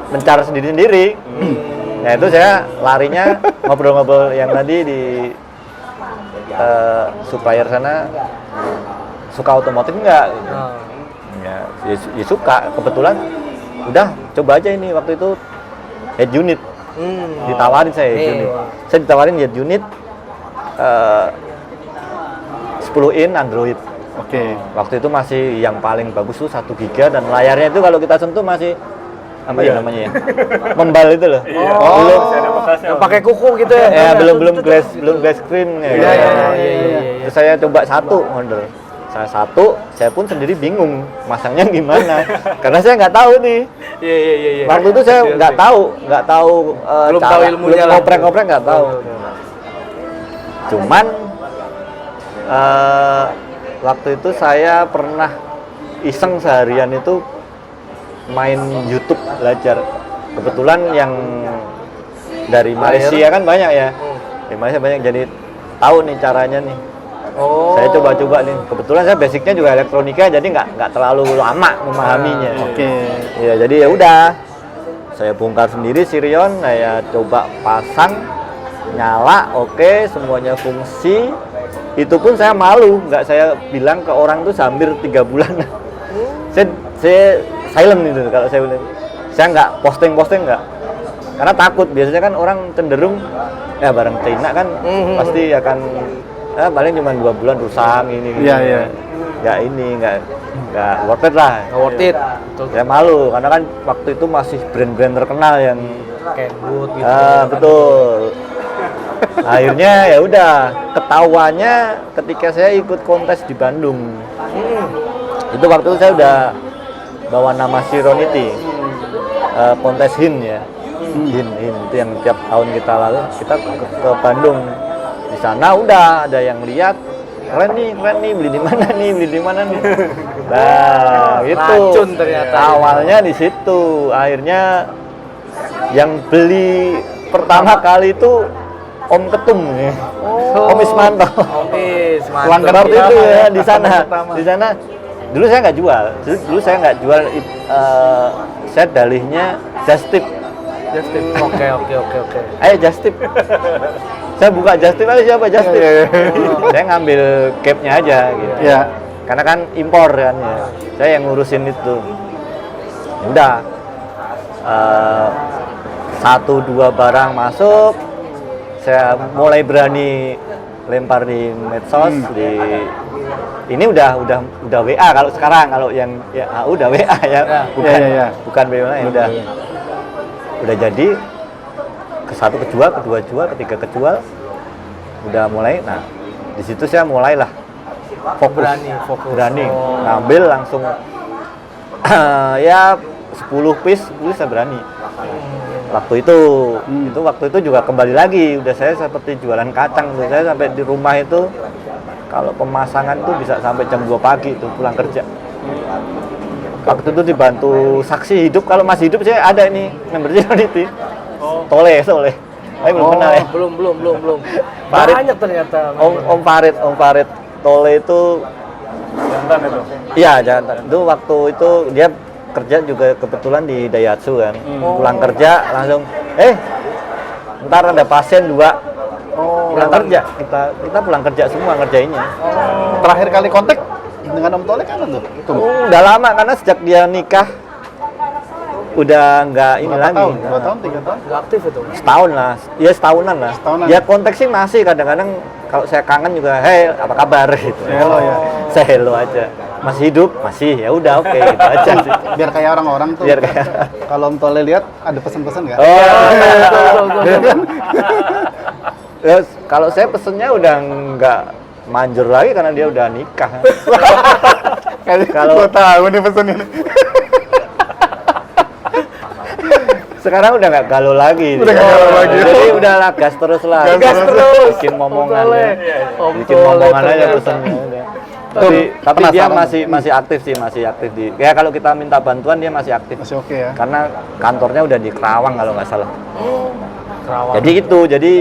mencar sendiri-sendiri. Nah itu saya larinya ngobrol-ngobrol yang tadi di supplier sana suka otomotif enggak? Gitu. Oh. Ya suka. Kebetulan udah coba aja ini waktu itu head unit. Ditawarin saya head unit. Saya ditawarin head unit 10 in Android. Oke. Waktu itu masih yang paling bagus tuh 1 GB dan layarnya itu kalau kita sentuh masih apa ya namanya ya? Membal itu loh. Belum masih ada bekasnya. Yang pakai kuku gitu ya? Ya belum glass screen ya. Iya. Terus saya coba satu model. Saya pun sendiri bingung masangnya gimana. Karena saya nggak tahu nih. Iya. Waktu itu saya nggak tahu Belum tahu ilmunya lah. ngoprek nggak tahu. Cuman waktu itu saya pernah iseng seharian itu main YouTube belajar. Kebetulan yang dari Malaysia kan banyak ya. Di Malaysia banyak, jadi tahu nih caranya nih. Oh. Saya coba-coba nih. Kebetulan saya basicnya juga elektronika, jadi nggak terlalu lama memahaminya. Oke. Ya jadi ya udah. Saya bongkar sendiri Sirion, saya coba pasang, nyala, oke, semuanya fungsi. Itu pun saya malu, nggak saya bilang ke orang tuh hampir 3 bulan. saya silent itu kalau saya bilang. Saya nggak posting nggak. Karena takut, biasanya kan orang cenderung ya barang Cina kan pasti akan paling cuma 2 bulan rusak ini. Iya. Nggak worth it lah. Nggak worth it. Betul. Saya malu karena kan waktu itu masih brand-brand terkenal yang Kenwood gitu. betul. Akhirnya ya udah ketahuannya ketika saya ikut kontes di Bandung. Itu waktu itu saya udah bawa nama Sironity. Kontes HIN ya. HIN itu yang tiap tahun kita lalu kita ke Bandung. Di sana udah ada yang lihat keren nih, beli di mana nih. Nah, gitu. Racun ternyata. Awalnya di situ, akhirnya yang beli pertama kali itu Om Ketum nih. Om Ismanto. Tuan Ketum itu ya di sana. Di sana dulu saya nggak jual. Saya dalihnya Just Tip. Oke. Ayo Just Tip. Saya buka Just Tip aja, siapa Just Tip? Saya ngambil capnya aja gitu. Iya. Karena kan impor kan ya. Saya yang ngurusin itu. Ya udah. 1-2 barang masuk, saya mulai berani lempar di medsos. Ini udah WA kalau sekarang, kalau yang ya udah WA ya, bukan WA ya udah jadi. Ke-1 kejual, kedua jual, ketiga kejual, udah mulai. Nah di situ saya mulailah fokus. Berani ngambil langsung ya 10 piece saya berani. Waktu itu juga kembali lagi, udah saya seperti jualan kacang tuh. Saya sampai di rumah itu kalau pemasangan tuh bisa sampai jam 2 pagi tuh pulang kerja. Waktu itu dibantu saksi hidup, kalau masih hidup saya ada ini member Unity. Tole. Belum kenal ya? Belum. Farid. Banyak ternyata. Om Farid Tole itu Jantan itu. iya jantan. Itu waktu itu dia kerja juga kebetulan di Daihatsu kan. Pulang kerja langsung ntar ada pasien 2 pulang kerja, kita pulang kerja semua ngerjainnya. Terakhir kali kontak dengan Om Tole kan tuh? Udah lama karena sejak dia nikah udah nggak ini Berapa lagi. tahun? 2 tahun, 3 tahun? Nggak aktif itu. Setahun lah, ya setahunan lah. Setahunan. Ya konteks sih masih kadang-kadang kalau saya kangen juga, hey apa kabar gitu. Hello ya. Saya hello aja. Masih hidup? Masih. Ya udah oke gitu aja sih. Biar kayak orang-orang tuh. Biar kayak Kalau Om Tole lihat ada pesan-pesan nggak? Betul. Ya, kalau saya pesennya udah nggak manjur lagi karena dia udah nikah. Kalau tahu nih pesannya. Sekarang udah nggak galau lagi. Udah nggak galau lagi. Jadi udah lah gas terus lah. Gas terus. Bikin momongan. Om Ya. Tole Bikin momongan aja ternyata. pesennya. udah. Tuh, Tapi dia penasaran. masih aktif sih, masih aktif di. Ya kalau kita minta bantuan dia masih aktif. Masih oke ya. Karena kantornya udah di Kerawang kalau nggak salah. Kerawang. Jadi itu, jadi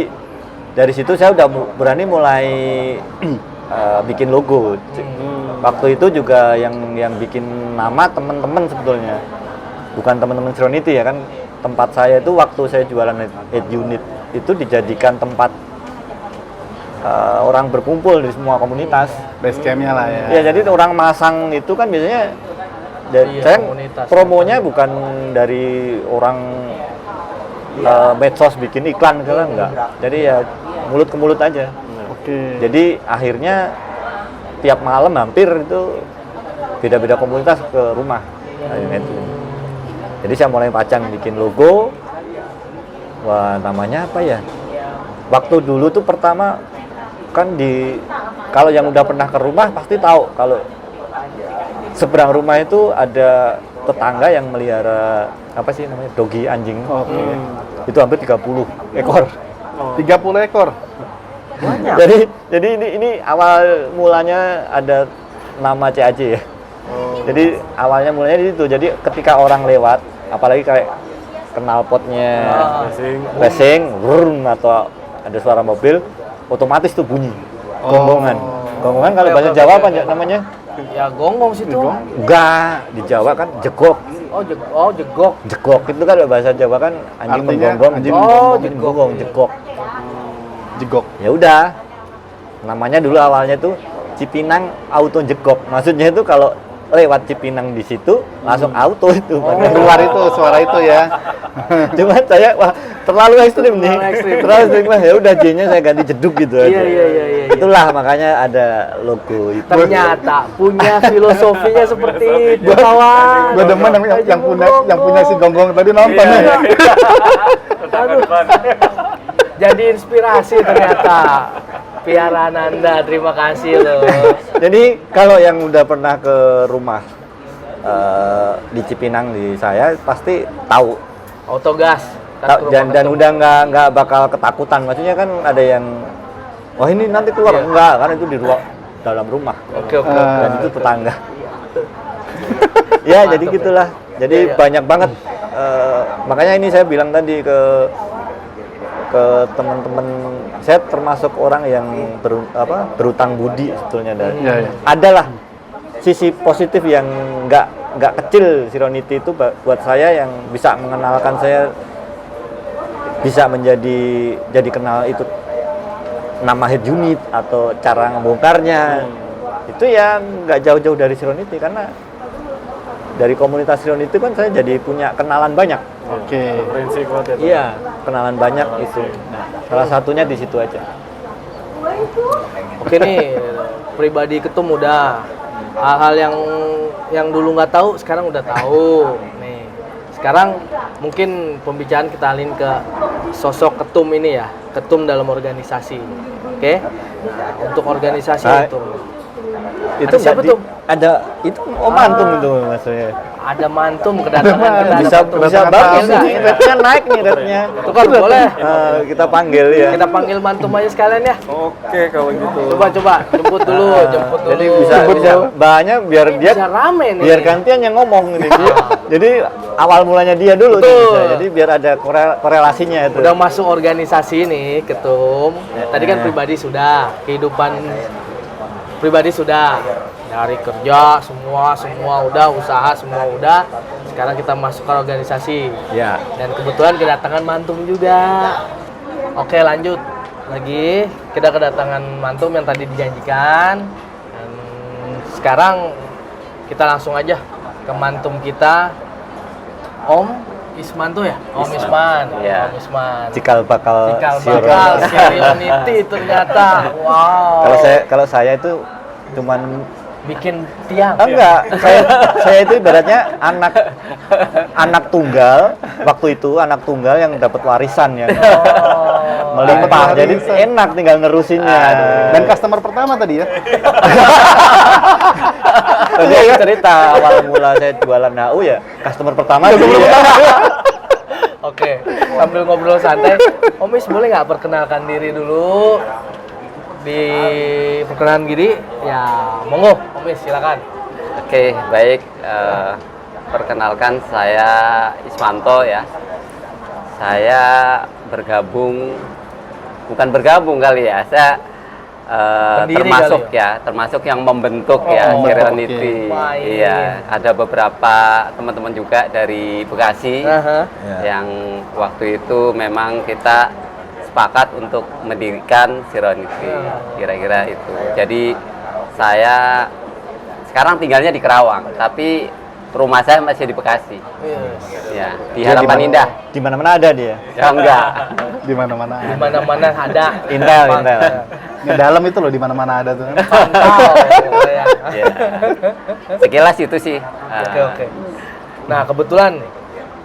dari situ saya udah berani mulai bikin logo. Waktu itu juga yang bikin nama teman-teman sebetulnya, bukan teman-teman Serenity ya kan, tempat saya itu waktu saya jualan head unit itu dijadikan tempat orang berkumpul di semua komunitas. Base campnya lah ya. Ya jadi orang masang itu kan biasanya saya komunitas. promonya bukan dari orang medsos bikin iklan gitu kan, enggak. Jadi ya mulut ke mulut aja. Oke. Jadi akhirnya tiap malam hampir itu beda-beda komunitas ke rumah. Itu. Jadi saya mulai pacang bikin logo. Wah, namanya apa ya? Waktu dulu tuh pertama kan kalau yang udah pernah ke rumah pasti tahu kalau seberang rumah itu ada tetangga yang melihara apa sih namanya, dogi anjing. Oke. Itu hampir 30 ekor. 30 ekor. Jadi ini awal mulanya ada nama CAC ya. Jadi awalnya mulanya di situ. Jadi ketika orang lewat, apalagi kayak knalpotnya racing, vrrrm, atau ada suara mobil, otomatis tuh bunyi. Gonggongan. Gonggongan kalau bahasa Jawa apa namanya? Ya gonggong situ. Enggak, di Jawa kan jegok. Jegok. Jegok itu kan bahasa Jawa kan anjing Artinya menggonggong. anjing menggonggong, jegok. Jegok. Ya udah. Namanya dulu awalnya tuh Cipinang Auto Jegok. Maksudnya itu kalau lewat Cipinang di situ langsung auto itu. Keluar itu suara itu ya. Cuma saya wah terlalu ekstrim nih. Terlalu ekstrim lah. Ya udah J-nya saya ganti jeduk gitu aja. Iya. Itulah makanya ada logo itu. Ternyata punya filosofinya seperti itu, kawan. Gue demen yang punya si gonggong tadi nonton nih. Aduh. Jadi inspirasi ternyata. Piara Nanda, terima kasih loh. Jadi kalau yang udah pernah ke rumah di Cipinang di saya pasti tahu. Autogas. Dan udah nggak bakal ketakutan. Maksudnya kan ada yang wah ini nanti keluar enggak, kan itu di ruang dalam rumah. Oke. Dan itu tetangga. Ya jadi gitulah. Jadi banyak banget. Makanya ini saya bilang tadi ke teman-teman, saya termasuk orang yang berutang budi sebetulnya. Adalah sisi positif yang nggak kecil Sironiti itu buat saya, yang bisa mengenalkan saya bisa jadi kenal itu nama head unit atau cara ngebongkarnya. Itu ya nggak jauh-jauh dari Sironiti, karena dari komunitas Sironiti kan saya jadi punya kenalan banyak. Oke. Prinsip buat itu. Iya, kenalan banyak itu. Salah satunya di situ aja. Oke nih, pribadi ketum udah. Hal-hal yang dulu nggak tahu sekarang udah tahu. Nih, sekarang mungkin pembicaraan kita alin ke sosok ketum ini ya, ketum dalam organisasi. Oke? Nah, untuk organisasi itu. Itu Ada siapa tuh? Ada itu Mantum itu maksudnya. Ada mantum kedatangan Bisa bagus nih, rate-nya naik nih rate-nya. Tukar boleh. Kita panggil ya. Kita panggil mantum aja sekalian ya. Oke kalau gitu. Coba jemput dulu. Jadi bisa bahannya biar dia Bisa rame nih. biar gantian yang ngomong ini. Jadi awal mulanya dia dulu nih, bisa. Jadi biar ada korelasinya itu. Udah masuk organisasi nih, ketum. Tadi kan pribadi sudah, kehidupan pribadi sudah, dari kerja semua udah, usaha semua udah. Sekarang kita masuk ke organisasi. Ya. Dan kebetulan kedatangan mantum juga. Oke, lanjut lagi. Kita kedatangan mantum yang tadi dijanjikan. Dan sekarang kita langsung aja ke mantum kita, Om Isman tuh ya? Om Isman. Iya. Om Isman. Cikal bakal Sironiti ternyata. Wow. Kalau saya itu cuman Bikin tiang. enggak, saya itu ibaratnya anak tunggal. Waktu itu anak tunggal yang dapat warisan ya. Melimpah, jadi enak tinggal nerusinnya. Dan customer pertama tadi ya. Tadi aku cerita awal mula saya jualan HU ya, customer pertama dia. Oke, sambil ngobrol santai, Om Is boleh nggak perkenalkan diri dulu? Di perkenalan diri, ya monggo, Om Is silakan. Oke, baik. Perkenalkan saya Ismanto ya. Saya bukan bergabung kali ya. Saya Pendiri termasuk kali termasuk yang membentuk ya membentuk, Serenity. Wah, ini. Iya, ada beberapa teman-teman juga dari Bekasi Aha. yang waktu itu memang kita sepakat untuk mendirikan Serenity. Kira-kira itu. Jadi saya sekarang tinggalnya di Kerawang, tapi rumah saya masih di Bekasi. Yes. Ya, di Dia Harapan Indah. Di mana-mana ada dia. Ya enggak. Di mana-mana. Di mana-mana ada. Intel. Di dalam itu loh, di mana-mana ada tuh. Pantau. Ya. Ya. Sekilas itu sih. Oke. Nah, kebetulan nih,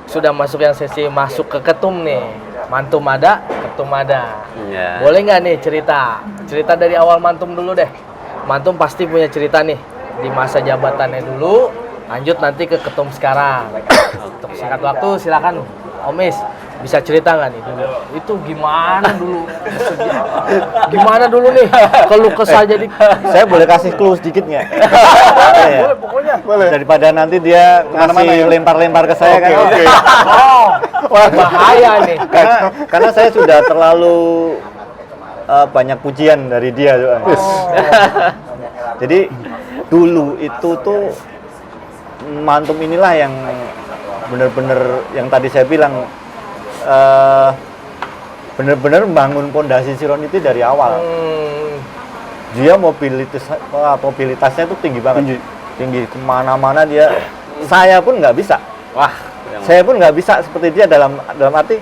sudah masuk yang sesi masuk ke ketum nih. Mantum ada, ketum ada. Ya. Boleh nggak nih cerita? Cerita dari awal Mantum dulu deh. Mantum pasti punya cerita nih di masa jabatannya dulu. Lanjut nanti ke ketum sekarang. Untuk singkat waktu silakan Omis bisa cerita nggak nih dulu? Itu gimana dulu? Gimana dulu nih? Keluh kesah jadi. Saya boleh kasih clue sedikit nggak? Boleh pokoknya. Boleh. Daripada nanti dia Kemana-mana ngasih ya? lempar-lempar ke saya kan. Oke. Oh, bahaya nih. Karena saya sudah terlalu banyak pujian dari dia. Jadi dulu itu tuh Mantum inilah yang benar-benar yang tadi saya bilang benar-benar membangun pondasi Serenity dari awal. Dia mobilitasnya tuh tinggi banget, tinggi kemana-mana dia. Saya pun nggak bisa. Wah, Saya pun nggak bisa seperti dia dalam arti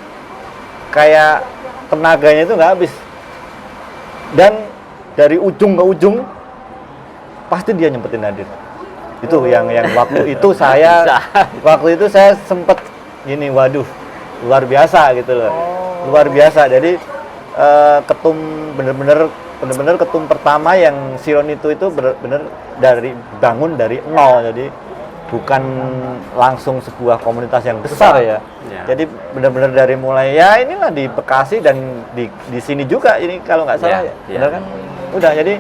kayak tenaganya itu nggak habis. Dan dari ujung ke ujung pasti dia nyempetin hadir. Itu yang waktu itu saya sempet gini, waduh, luar biasa gitu loh. Luar biasa. Jadi ketum bener-bener ketum pertama yang Serenity itu bener-bener bangun dari nol. Jadi bukan langsung sebuah komunitas yang besar ya. Jadi benar-benar dari mulai ya inilah di Bekasi dan di sini juga ini kalau nggak salah ya. Benar kan? Udah, jadi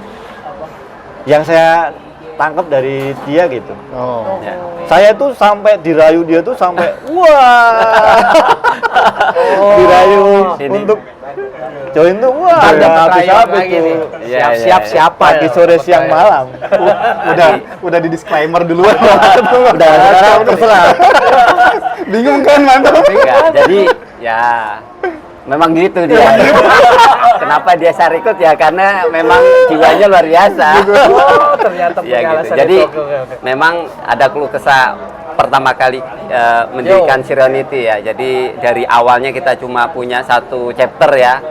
yang saya tangkap dari dia gitu. Oh. Ya. Saya tuh sampai dirayu dia tuh sampai wah. Dirayu Ini. untuk join tuh wah. Ntar dapat habis rayuan habis lagi tuh. nih. Siap-siap siapa Pagi, sore, siang, malam. Udah di disclaimer duluan. Udah sekarang terserah. Bingung kan, Mantum? Enggak, jadi ya memang gitu dia. Kenapa dia sarikut ya? Karena memang jiwanya luar biasa. Oh, ternyata punya Ya gitu. alasan Jadi itu. Oke. memang ada keluh kesah pertama kali mendirikan Serenity ya. Jadi dari awalnya kita cuma punya satu chapter ya.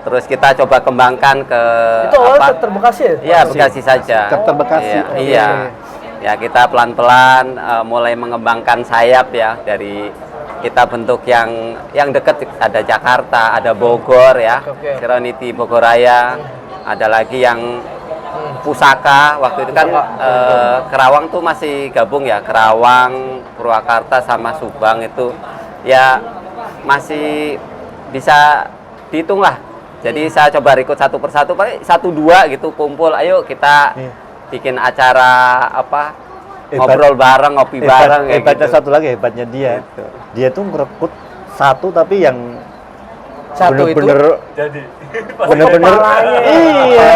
Terus kita coba kembangkan ke Itu awalnya chapter Bekasi ya? Iya, Bekasi saja. Chapter Bekasi. Iya. Oke. Iya. Ya kita pelan-pelan mulai mengembangkan sayap ya, dari kita bentuk yang dekat, ada Jakarta, ada Bogor ya, Oke. Serenity Bogor Raya, ada lagi yang Pusaka. Waktu itu kan Kerawang tuh masih gabung ya, Kerawang, Purwakarta sama Subang itu ya masih bisa dihitung lah. Jadi saya coba rekrut satu persatu, paling 1-2 gitu kumpul, ayo kita bikin acara apa, ngobrol bareng, ngopi bareng kayak Hebatnya gitu. satu lagi, hebatnya dia. Dia tuh merekrut satu tapi yang Satu itu? bener-bener bener-bener Kepalanya. iya.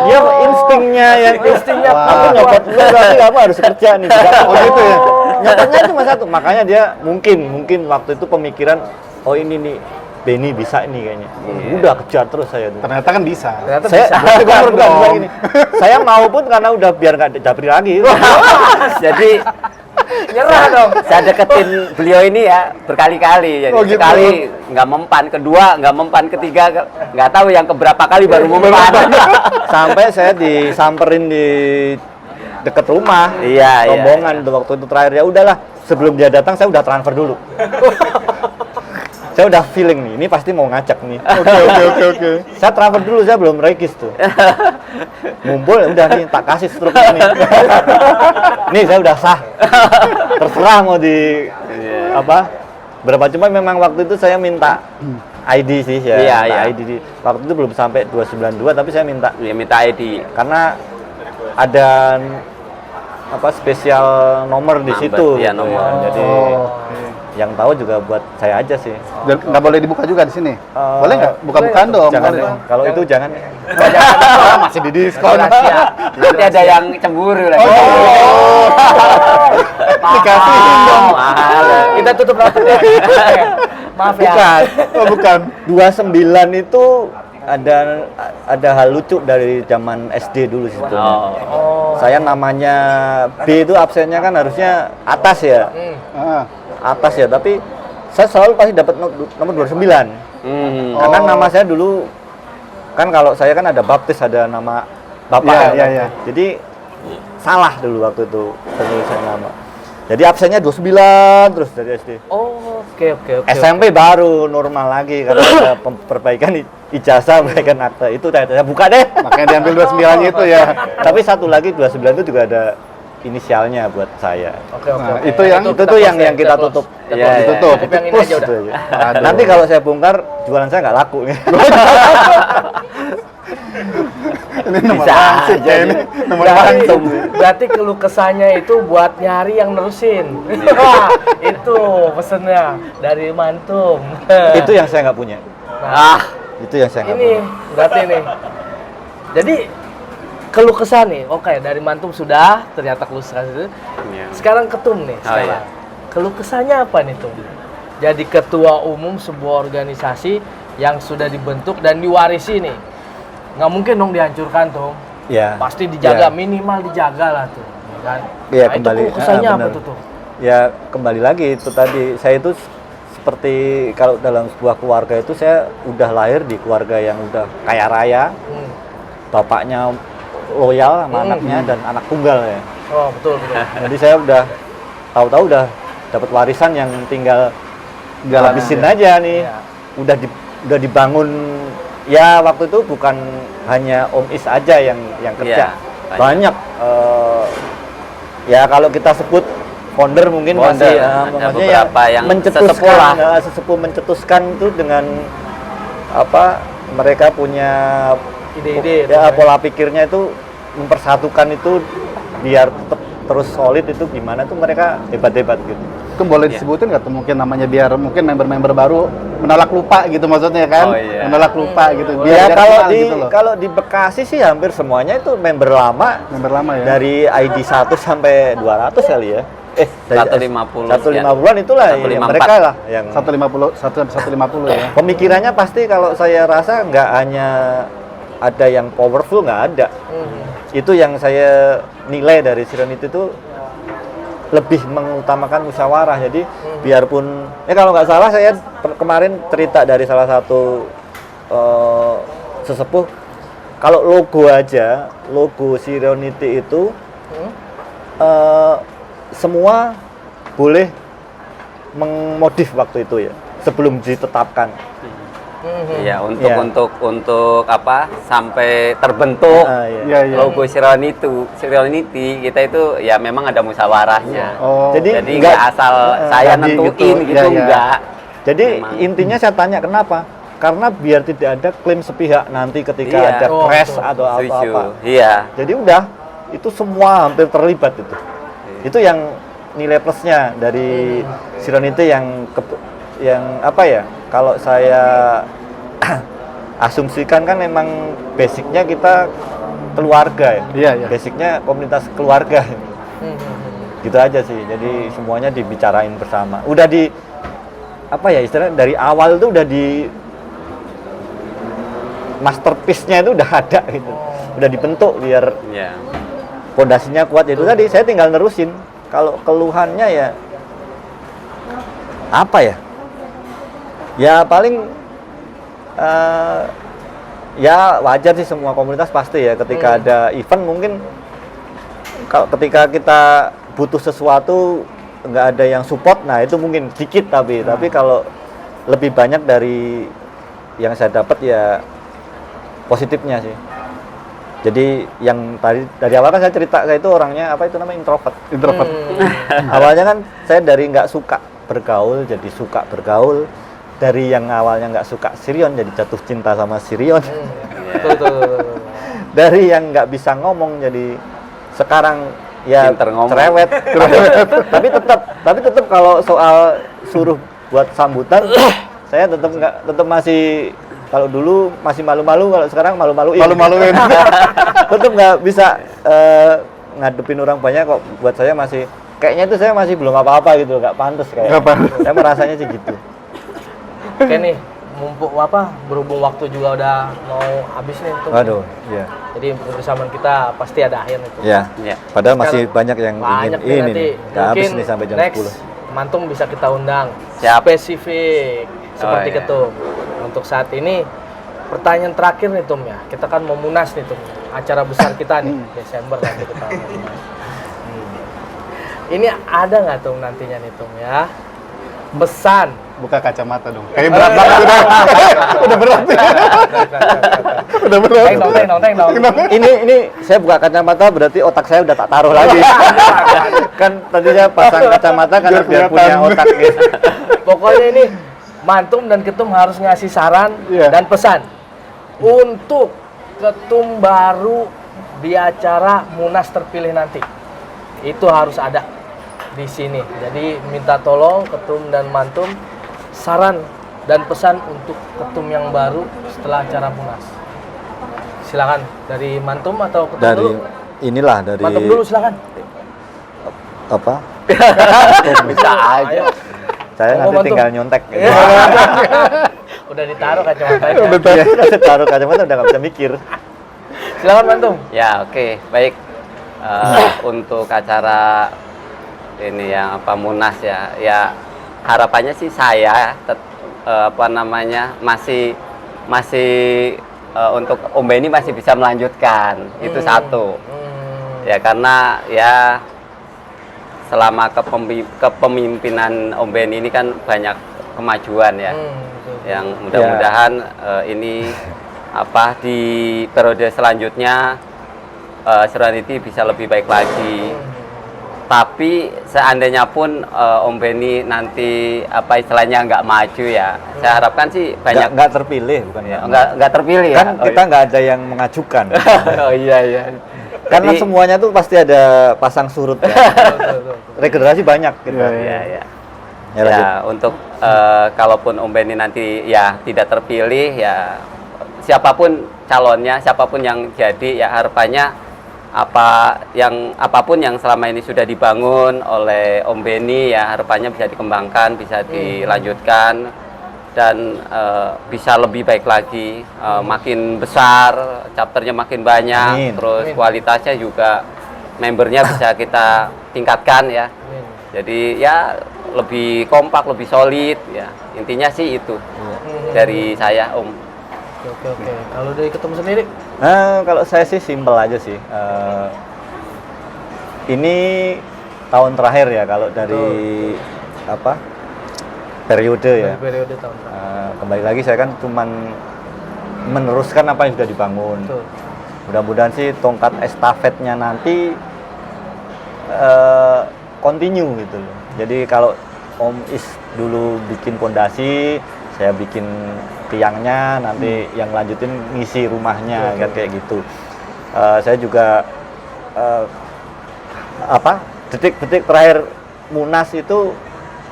Dia instingnya yang Instingnya aku kuat. nyopot lu berarti kamu harus kerja nih. Oh gitu ya? Nyopotnya cuma satu. Makanya dia mungkin waktu itu pemikiran, oh ini nih Benny bisa ini kayaknya. Udah kejar terus saya tuh. Ternyata kan bisa. Ternyata Saya bisa. bukan gini. Saya mau pun karena udah biar nggak japri lagi. Jadi Nyerah dong. saya deketin beliau ini ya berkali-kali. Jadi Oh, gitu. sekali nggak mempan, kedua nggak mempan, ketiga nggak tahu yang keberapa kali baru mempan. Sampai saya disamperin di deket rumah. Iya, rombongan tuh waktu itu terakhir, ya udahlah, sebelum dia datang saya udah transfer dulu. Saya udah feeling nih, ini pasti mau ngajak nih. Oke. Saya transfer dulu, saya belum regis tuh. Ngumpul, ya udah nih, tak kasih struk ini. Nih saya udah sah. Terserah mau di apa? Berapa, cuma memang waktu itu saya minta ID sih ya. Iya, minta iya. ID waktu itu belum sampai 292, tapi saya minta Ya, minta ID. karena ada apa spesial nomor di Number, situ. iya, gitu nomor. ya. Jadi yang tahu juga buat saya aja sih. Dan nggak boleh dibuka juga di sini. Eh, Boleh nggak? Buka-bukaan dong. Jangan boleh. deh. Kalau itu jangan. Masih di diskon. Rahasia. Nanti ada yang cemburu lagi. Dikasihin dong. Mahal. Kita tutup rapat ya. Maaf ya. Bukan. Oh, bukan. 29 itu ada hal lucu dari zaman SD dulu sih sebetulnya. Oh. Saya namanya B itu absennya kan harusnya atas ya. Ah. Atas ya, tapi saya selalu pasti dapat nomor 29. Karena nama saya dulu kan kalau saya kan ada baptis, ada nama bapak. Iya, iya. Jadi salah dulu waktu itu penulisan nama. Jadi absennya 29 terus dari SD. Oh, oke. SMP baru normal lagi karena ada perbaikan ijazah, perbaikan akte. Itu saya buka deh. Makanya diambil 29 itu ya. Tapi satu lagi 29 itu juga ada inisialnya buat saya. Oke. Nah, itu yang- Itu tuh yang kita tutup. Iya, ditutup. Tutup yang ini Plus aja udah. itu aja. Aduh. Nanti kalau saya bongkar jualan saya nggak laku nih. Ini nomor Bisa langsung aja ya ini. Nomor langsung. Berarti keluh kesahnya itu buat nyari yang nerusin. Wah, itu pesennya dari Mantum. Itu yang saya nggak punya. Ah, Itu yang saya nggak Ini punya. berarti nih. Jadi keluh kesah nih. Oke, dari Mantum sudah, ternyata keluh kesah itu. iya. Sekarang Ketum nih, Oh, sekarang. iya. Keluh kesahnya apa nih, Tum? Jadi ketua umum sebuah organisasi yang sudah dibentuk dan diwarisi nih. Nggak mungkin dong dihancurkan, Tum. Ya. Pasti dijaga, Ya. minimal dijaga lah tuh, ya kan? Iya, Nah, kembali. itu keluh kesahnya apa Benar. tuh, Tum? Ya kembali lagi itu tadi saya itu seperti kalau dalam sebuah keluarga itu saya udah lahir di keluarga yang udah kaya raya, Hmm. bapaknya loyal sama anaknya dan anak tunggal ya. Oh, betul. Jadi saya udah tahu-tahu udah dapat warisan yang tinggal Jalan habisin aja. aja nih. Iya. Udah dibangun ya waktu itu bukan hanya Om Is aja yang kerja. Iya, banyak ya kalau kita sebut founder mungkin Founder, masih ada maksudnya beberapa yang mencetuskan sesepuh lah. sesepuh mencetuskan itu dengan apa mereka punya Ide-ide. ya, pola pikirnya itu mempersatukan itu biar tetap terus solid itu gimana tuh mereka hebat-hebat gitu. Itu boleh disebutin nggak tuh mungkin namanya biar mungkin member-member baru menolak lupa gitu maksudnya kan? Oh, iya. Menolak lupa gitu. Ya biar kalau kenal di gitu loh. kalau di Bekasi sih hampir semuanya itu member lama member lama ya. dari ID 1 sampai 200 kali ya. Dari 150 150-an itulah yang 154. mereka lah yang 150 150 ya. pemikirannya pasti kalau saya rasa nggak hanya ada yang powerful, nggak ada. Itu yang saya nilai dari Sironiti itu lebih mengutamakan musyawarah. Jadi biarpun kalau nggak salah saya kemarin cerita dari salah satu sesepuh kalau logo aja, logo Sironiti itu semua boleh mengmodif waktu itu ya sebelum ditetapkan. Iya, untuk Iya. untuk apa sampai terbentuk Iya. Iya, iya. logo Sironiti kita itu ya memang ada musyawarahnya. Oh. Jadi Jadi nggak- nggak asal saya tadi nentuin gitu. gitu, Iya, iya. enggak. Jadi Memang. intinya saya tanya kenapa? Karena biar tidak ada klaim sepihak nanti ketika Iya. ada Oh, crash betul. atau Setuju. apa-apa. Iya. Jadi udah itu semua hampir terlibat itu. Itu yang nilai plusnya dari Sironiti yang apa ya? Kalau saya asumsikan kan memang basicnya kita keluarga ya. Iya, iya. Basicnya komunitas keluarga. Gitu aja sih. Jadi semuanya dibicarain bersama. Udah di apa ya istilahnya dari awal itu udah di masterpiece-nya itu udah ada gitu. Udah dibentuk biar Iya. pondasinya kuat. Itu tadi saya tinggal nerusin. Kalau keluhannya ya apa ya? Ya paling ya wajar sih semua komunitas pasti ya ketika ada event mungkin kalau ketika kita butuh sesuatu nggak ada yang support, nah itu mungkin sedikit tapi kalau lebih banyak dari yang saya dapat ya positifnya sih. Jadi yang tadi dari awal kan saya cerita saya itu orangnya apa itu namanya introvert. Awalnya kan saya dari nggak suka bergaul jadi suka bergaul. Dari yang awalnya nggak suka Sirion jadi jatuh cinta sama Sirion. Betul. Dari yang nggak bisa ngomong jadi sekarang ya Pinter ngomong. cerewet. tapi tetap kalau soal suruh buat sambutan, saya tetap masih, kalau dulu masih malu-malu, kalau sekarang malu-maluin. Malu-maluin. Tetap nggak bisa ngadepin orang banyak kok. Buat saya masih kayaknya itu saya masih belum apa-apa gitu, nggak pantas kayak. Nggak pantas. Saya merasanya sih gitu. Oke nih, mumpuk berhubung waktu juga udah mau habis nih tuh. Waduh, iya. Jadi kebersamaan kita pasti ada akhir itu. Ya. Ya. Padahal masih banyak yang Banyak ingin nih ini nanti. nih. Nggak habis Mungkin nih sampai jam next 10. Mantung bisa kita undang. Siap. Spesifik seperti iya. ketum. Untuk saat ini pertanyaan terakhir nih Tum ya. Kita kan mau munas nih Tum. Acara besar kita nih Desember nanti kita mau munas. Ini ada nggak Tum nantinya nih Tum ya? Pesan. Buka kacamata dong. Kayak berat banget udah. Udah berat. Udah berat. Teng dong. Ini saya buka kacamata berarti otak saya udah tak taruh lagi. Kan tadi saya pasang kacamata karena biar punya kelihatan. otak gitu. Pokoknya ini Mantum dan Ketum harus ngasih saran Iya. dan pesan untuk Ketum baru di acara Munas terpilih nanti. Itu harus ada di sini. Jadi minta tolong Ketum dan Mantum saran dan pesan untuk Ketum yang baru setelah acara Munas. Silakan dari Mantum atau Ketum Dari dulu? inilah dari Mantum dulu silakan. apa? Bisa aja. Ayo. Saya Ngomong, nanti Mantum. tinggal nyontek. Iya. Udah ditaruh kacamatanya. Iya, taruh kacamata udah nggak bisa mikir. Silakan Mantum. Ya, oke. Baik. Untuk acara ini yang apa Munas ya. Ya harapannya sih saya masih untuk Om Benny masih bisa melanjutkan. Itu satu. Ya karena ya selama kepemimpinan Om Benny ini kan banyak kemajuan ya. Yang mudah-mudahan ini apa di periode selanjutnya Serenity bisa lebih baik lagi. Tapi seandainya pun Om Benny nanti apa istilahnya nggak maju ya, saya harapkan sih banyak Nggak terpilih bukan ya? nggak terpilih Kan ya. kita nggak ada yang mengajukan. Oh iya iya. Karena Jadi- semuanya tuh pasti ada pasang surut ya. Regenerasi banyak gitu. Iya iya. Ya, lanjut. Ya untuk kalaupun Om Benny nanti ya tidak terpilih ya siapapun calonnya, siapapun yang jadi ya harapannya apapun yang selama ini sudah dibangun oleh Om Benny ya harapannya bisa dikembangkan, bisa dilanjutkan dan bisa lebih baik lagi, makin besar, chapternya makin banyak, Amin. terus Amin. kualitasnya juga membernya bisa kita tingkatkan ya. Jadi ya lebih kompak, lebih solid ya. Intinya sih itu dari saya Om. Oke. Kalau dari Ketum sendiri? Nah, kalau saya sih simpel aja sih. Ini tahun terakhir ya kalau dari apa periode ya. Dari periode tahun terakhir. Kembali lagi saya kan cuman meneruskan apa yang sudah dibangun. Betul. Mudah-mudahan sih tongkat estafetnya nanti continue gitu loh. Jadi kalau Om Is dulu bikin pondasi, saya bikin tiangnya, nanti yang lanjutin ngisi rumahnya kan kayak gitu. Saya juga detik-detik terakhir Munas itu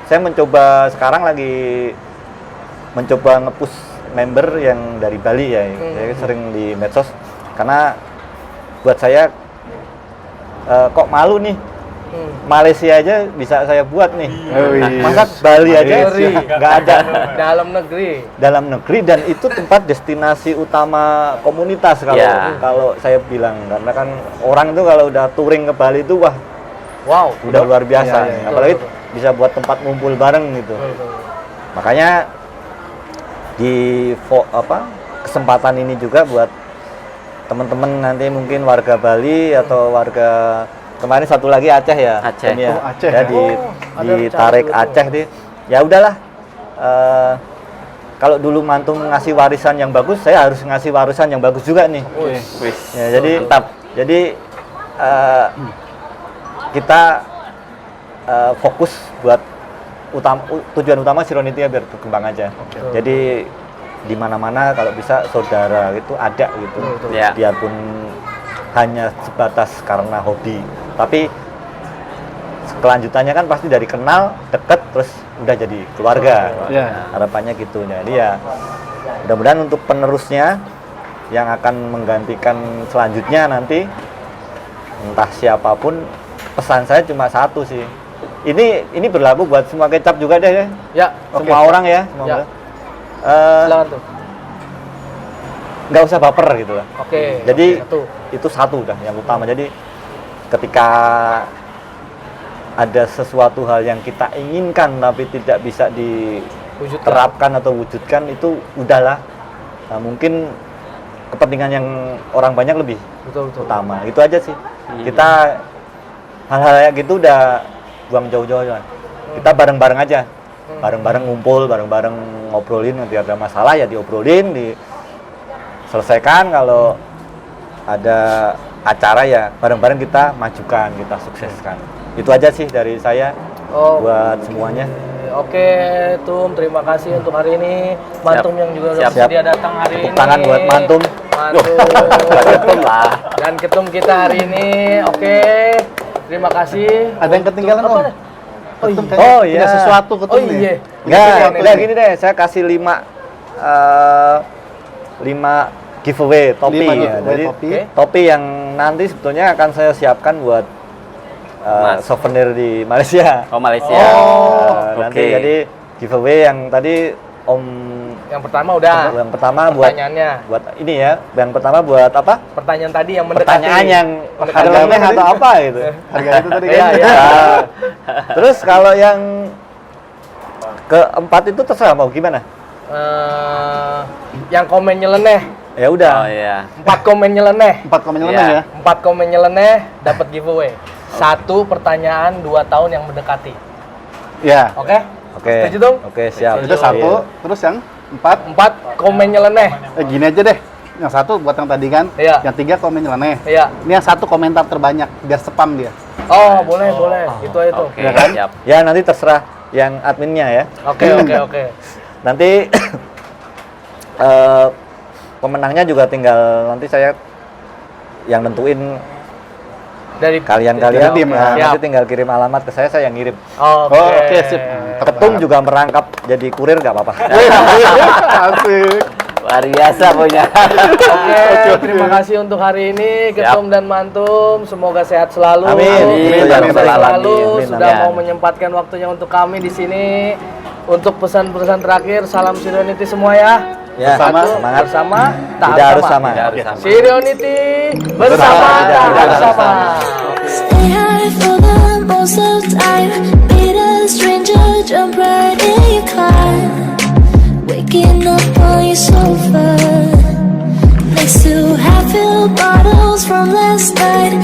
saya mencoba sekarang lagi mencoba nge-push member yang dari Bali ya. Saya sering di medsos karena buat saya kok malu nih. Malaysia aja bisa saya buat nih. Masa Bali aja nggak ada dalam negeri dan itu tempat destinasi utama komunitas kalau Ya. kalau saya bilang karena kan orang itu kalau udah touring ke Bali itu wah wow udah luar biasa. Iya. Apalagi Betul. bisa buat tempat ngumpul bareng gitu. Makanya di kesempatan ini juga buat teman-teman nanti mungkin warga Bali atau warga kemarin satu lagi Aceh ya. Aceh. Ini ya. Oh, Aceh Ya, ya. ditarik ada Aceh deh. Ya udahlah. Kalau dulu mantum ngasih warisan yang bagus, saya harus ngasih warisan yang bagus juga nih. Wis. Ya, jadi Mantap. Jadi kita fokus buat tujuan utama Serenity ya biar berkembang aja. Jadi di mana-mana kalau bisa saudara itu ada gitu. Ya. Biarpun hanya sebatas karena hobi, tapi kelanjutannya kan pasti dari kenal, deket, terus udah jadi keluarga. Iya. Harapannya gitu. Jadi ya mudah-mudahan untuk penerusnya yang akan menggantikan selanjutnya nanti entah siapapun, pesan saya cuma satu sih. Ini berlaku buat semua kecap juga deh ya. Ya, Semua orang ya. Ya. Semoga. silakan tuh. Nggak usah baper gitu lah. Oke. Jadi satu. itu satu dah yang utama. Jadi ketika ada sesuatu hal yang kita inginkan tapi tidak bisa Wujudkan. diterapkan atau wujudkan, itu udahlah. Nah, mungkin kepentingan yang orang banyak lebih Betul. utama. Itu aja sih. Kita hal-hal kayak gitu udah buang jauh-jauh lah. Kita bareng-bareng aja. Bareng-bareng ngumpul, bareng-bareng ngobrolin, nanti ada masalah ya diobrolin, diselesaikan. Kalau ada acara ya bareng-bareng kita majukan, kita sukseskan. Itu aja sih dari saya buat semuanya. Oke, Tum, terima kasih untuk hari ini. Mantum yang juga udah Siap. bersedia datang hari Tepuk ini. tangan buat Mantum. Ketum lah. Dan ketum kita hari ini. Oke. Terima kasih. Ada yang ketinggalan, Apa Om? nih? Ketum iya. kayaknya Oh, punya iya. sesuatu ketum Oh nih. iya. Enggak, Ini udah nih. gini deh, saya kasih 5 giveaway topi 5 ya. giveaway Jadi topi. Oke. topi yang nanti sebetulnya akan saya siapkan buat Mas. souvenir di Malaysia. Oh, Malaysia. Nanti Oke. jadi giveaway yang tadi Om Yang pertama udah. yang pertama buat Pertanyaannya. ini ya. Yang pertama buat apa? Pertanyaan tadi yang mendekati. Pertanyaan yang Mendekati. ada lemeh atau apa gitu. Harga itu tadi Iya, kan. iya. Nah, terus kalau yang keempat itu terserah mau gimana? Yang komen nyeleneh. Ya udah. Oh iya. 4 komen nyeleneh. 4 komen Iya. nyeleneh ya. 4 komen nyeleneh dapat giveaway. 1 pertanyaan 2 tahun yang mendekati. Iya. Oke? Oke. Setuju, Tung? Oke, siap. Itu 1, terus yang 4 4 komen nyeleneh. gini aja deh. Yang 1 buat yang tadi kan. Iya. Yang 3 komen nyeleneh. Iya. Ini yang 1 komentar terbanyak biar spam dia. Oh, boleh. Itu aja tuh. Oke, Ya kan? siap. Ya nanti terserah yang adminnya ya. Oke. Nanti pemenangnya juga tinggal nanti saya yang nentuin Dari kalian-kalian. Dari tim, Nah, ya. nanti tinggal kirim alamat ke saya yang ngirim. Oke. Oke, sip. Ketum juga merangkap jadi kurir nggak apa-apa. Asik. Luar biasa punya. Oke, terima kasih untuk hari ini Ketum dan Mantum. Semoga sehat selalu. Amin. Amin. Sukses Amin. selalu Amin. sudah Amin. mau menyempatkan waktunya untuk kami di sini. Untuk pesan-pesan terakhir, salam Sirionity semua ya. Ya, Bersama. semangat. Bersama, tak Tidak harus sama. Tidak harus sama. Sirionity bersama, Tidak tak harus bersama. Stay high for the most of time. Meet a stranger, jump right in your car. Waking up on your sofa next to half-filled bottles from last night.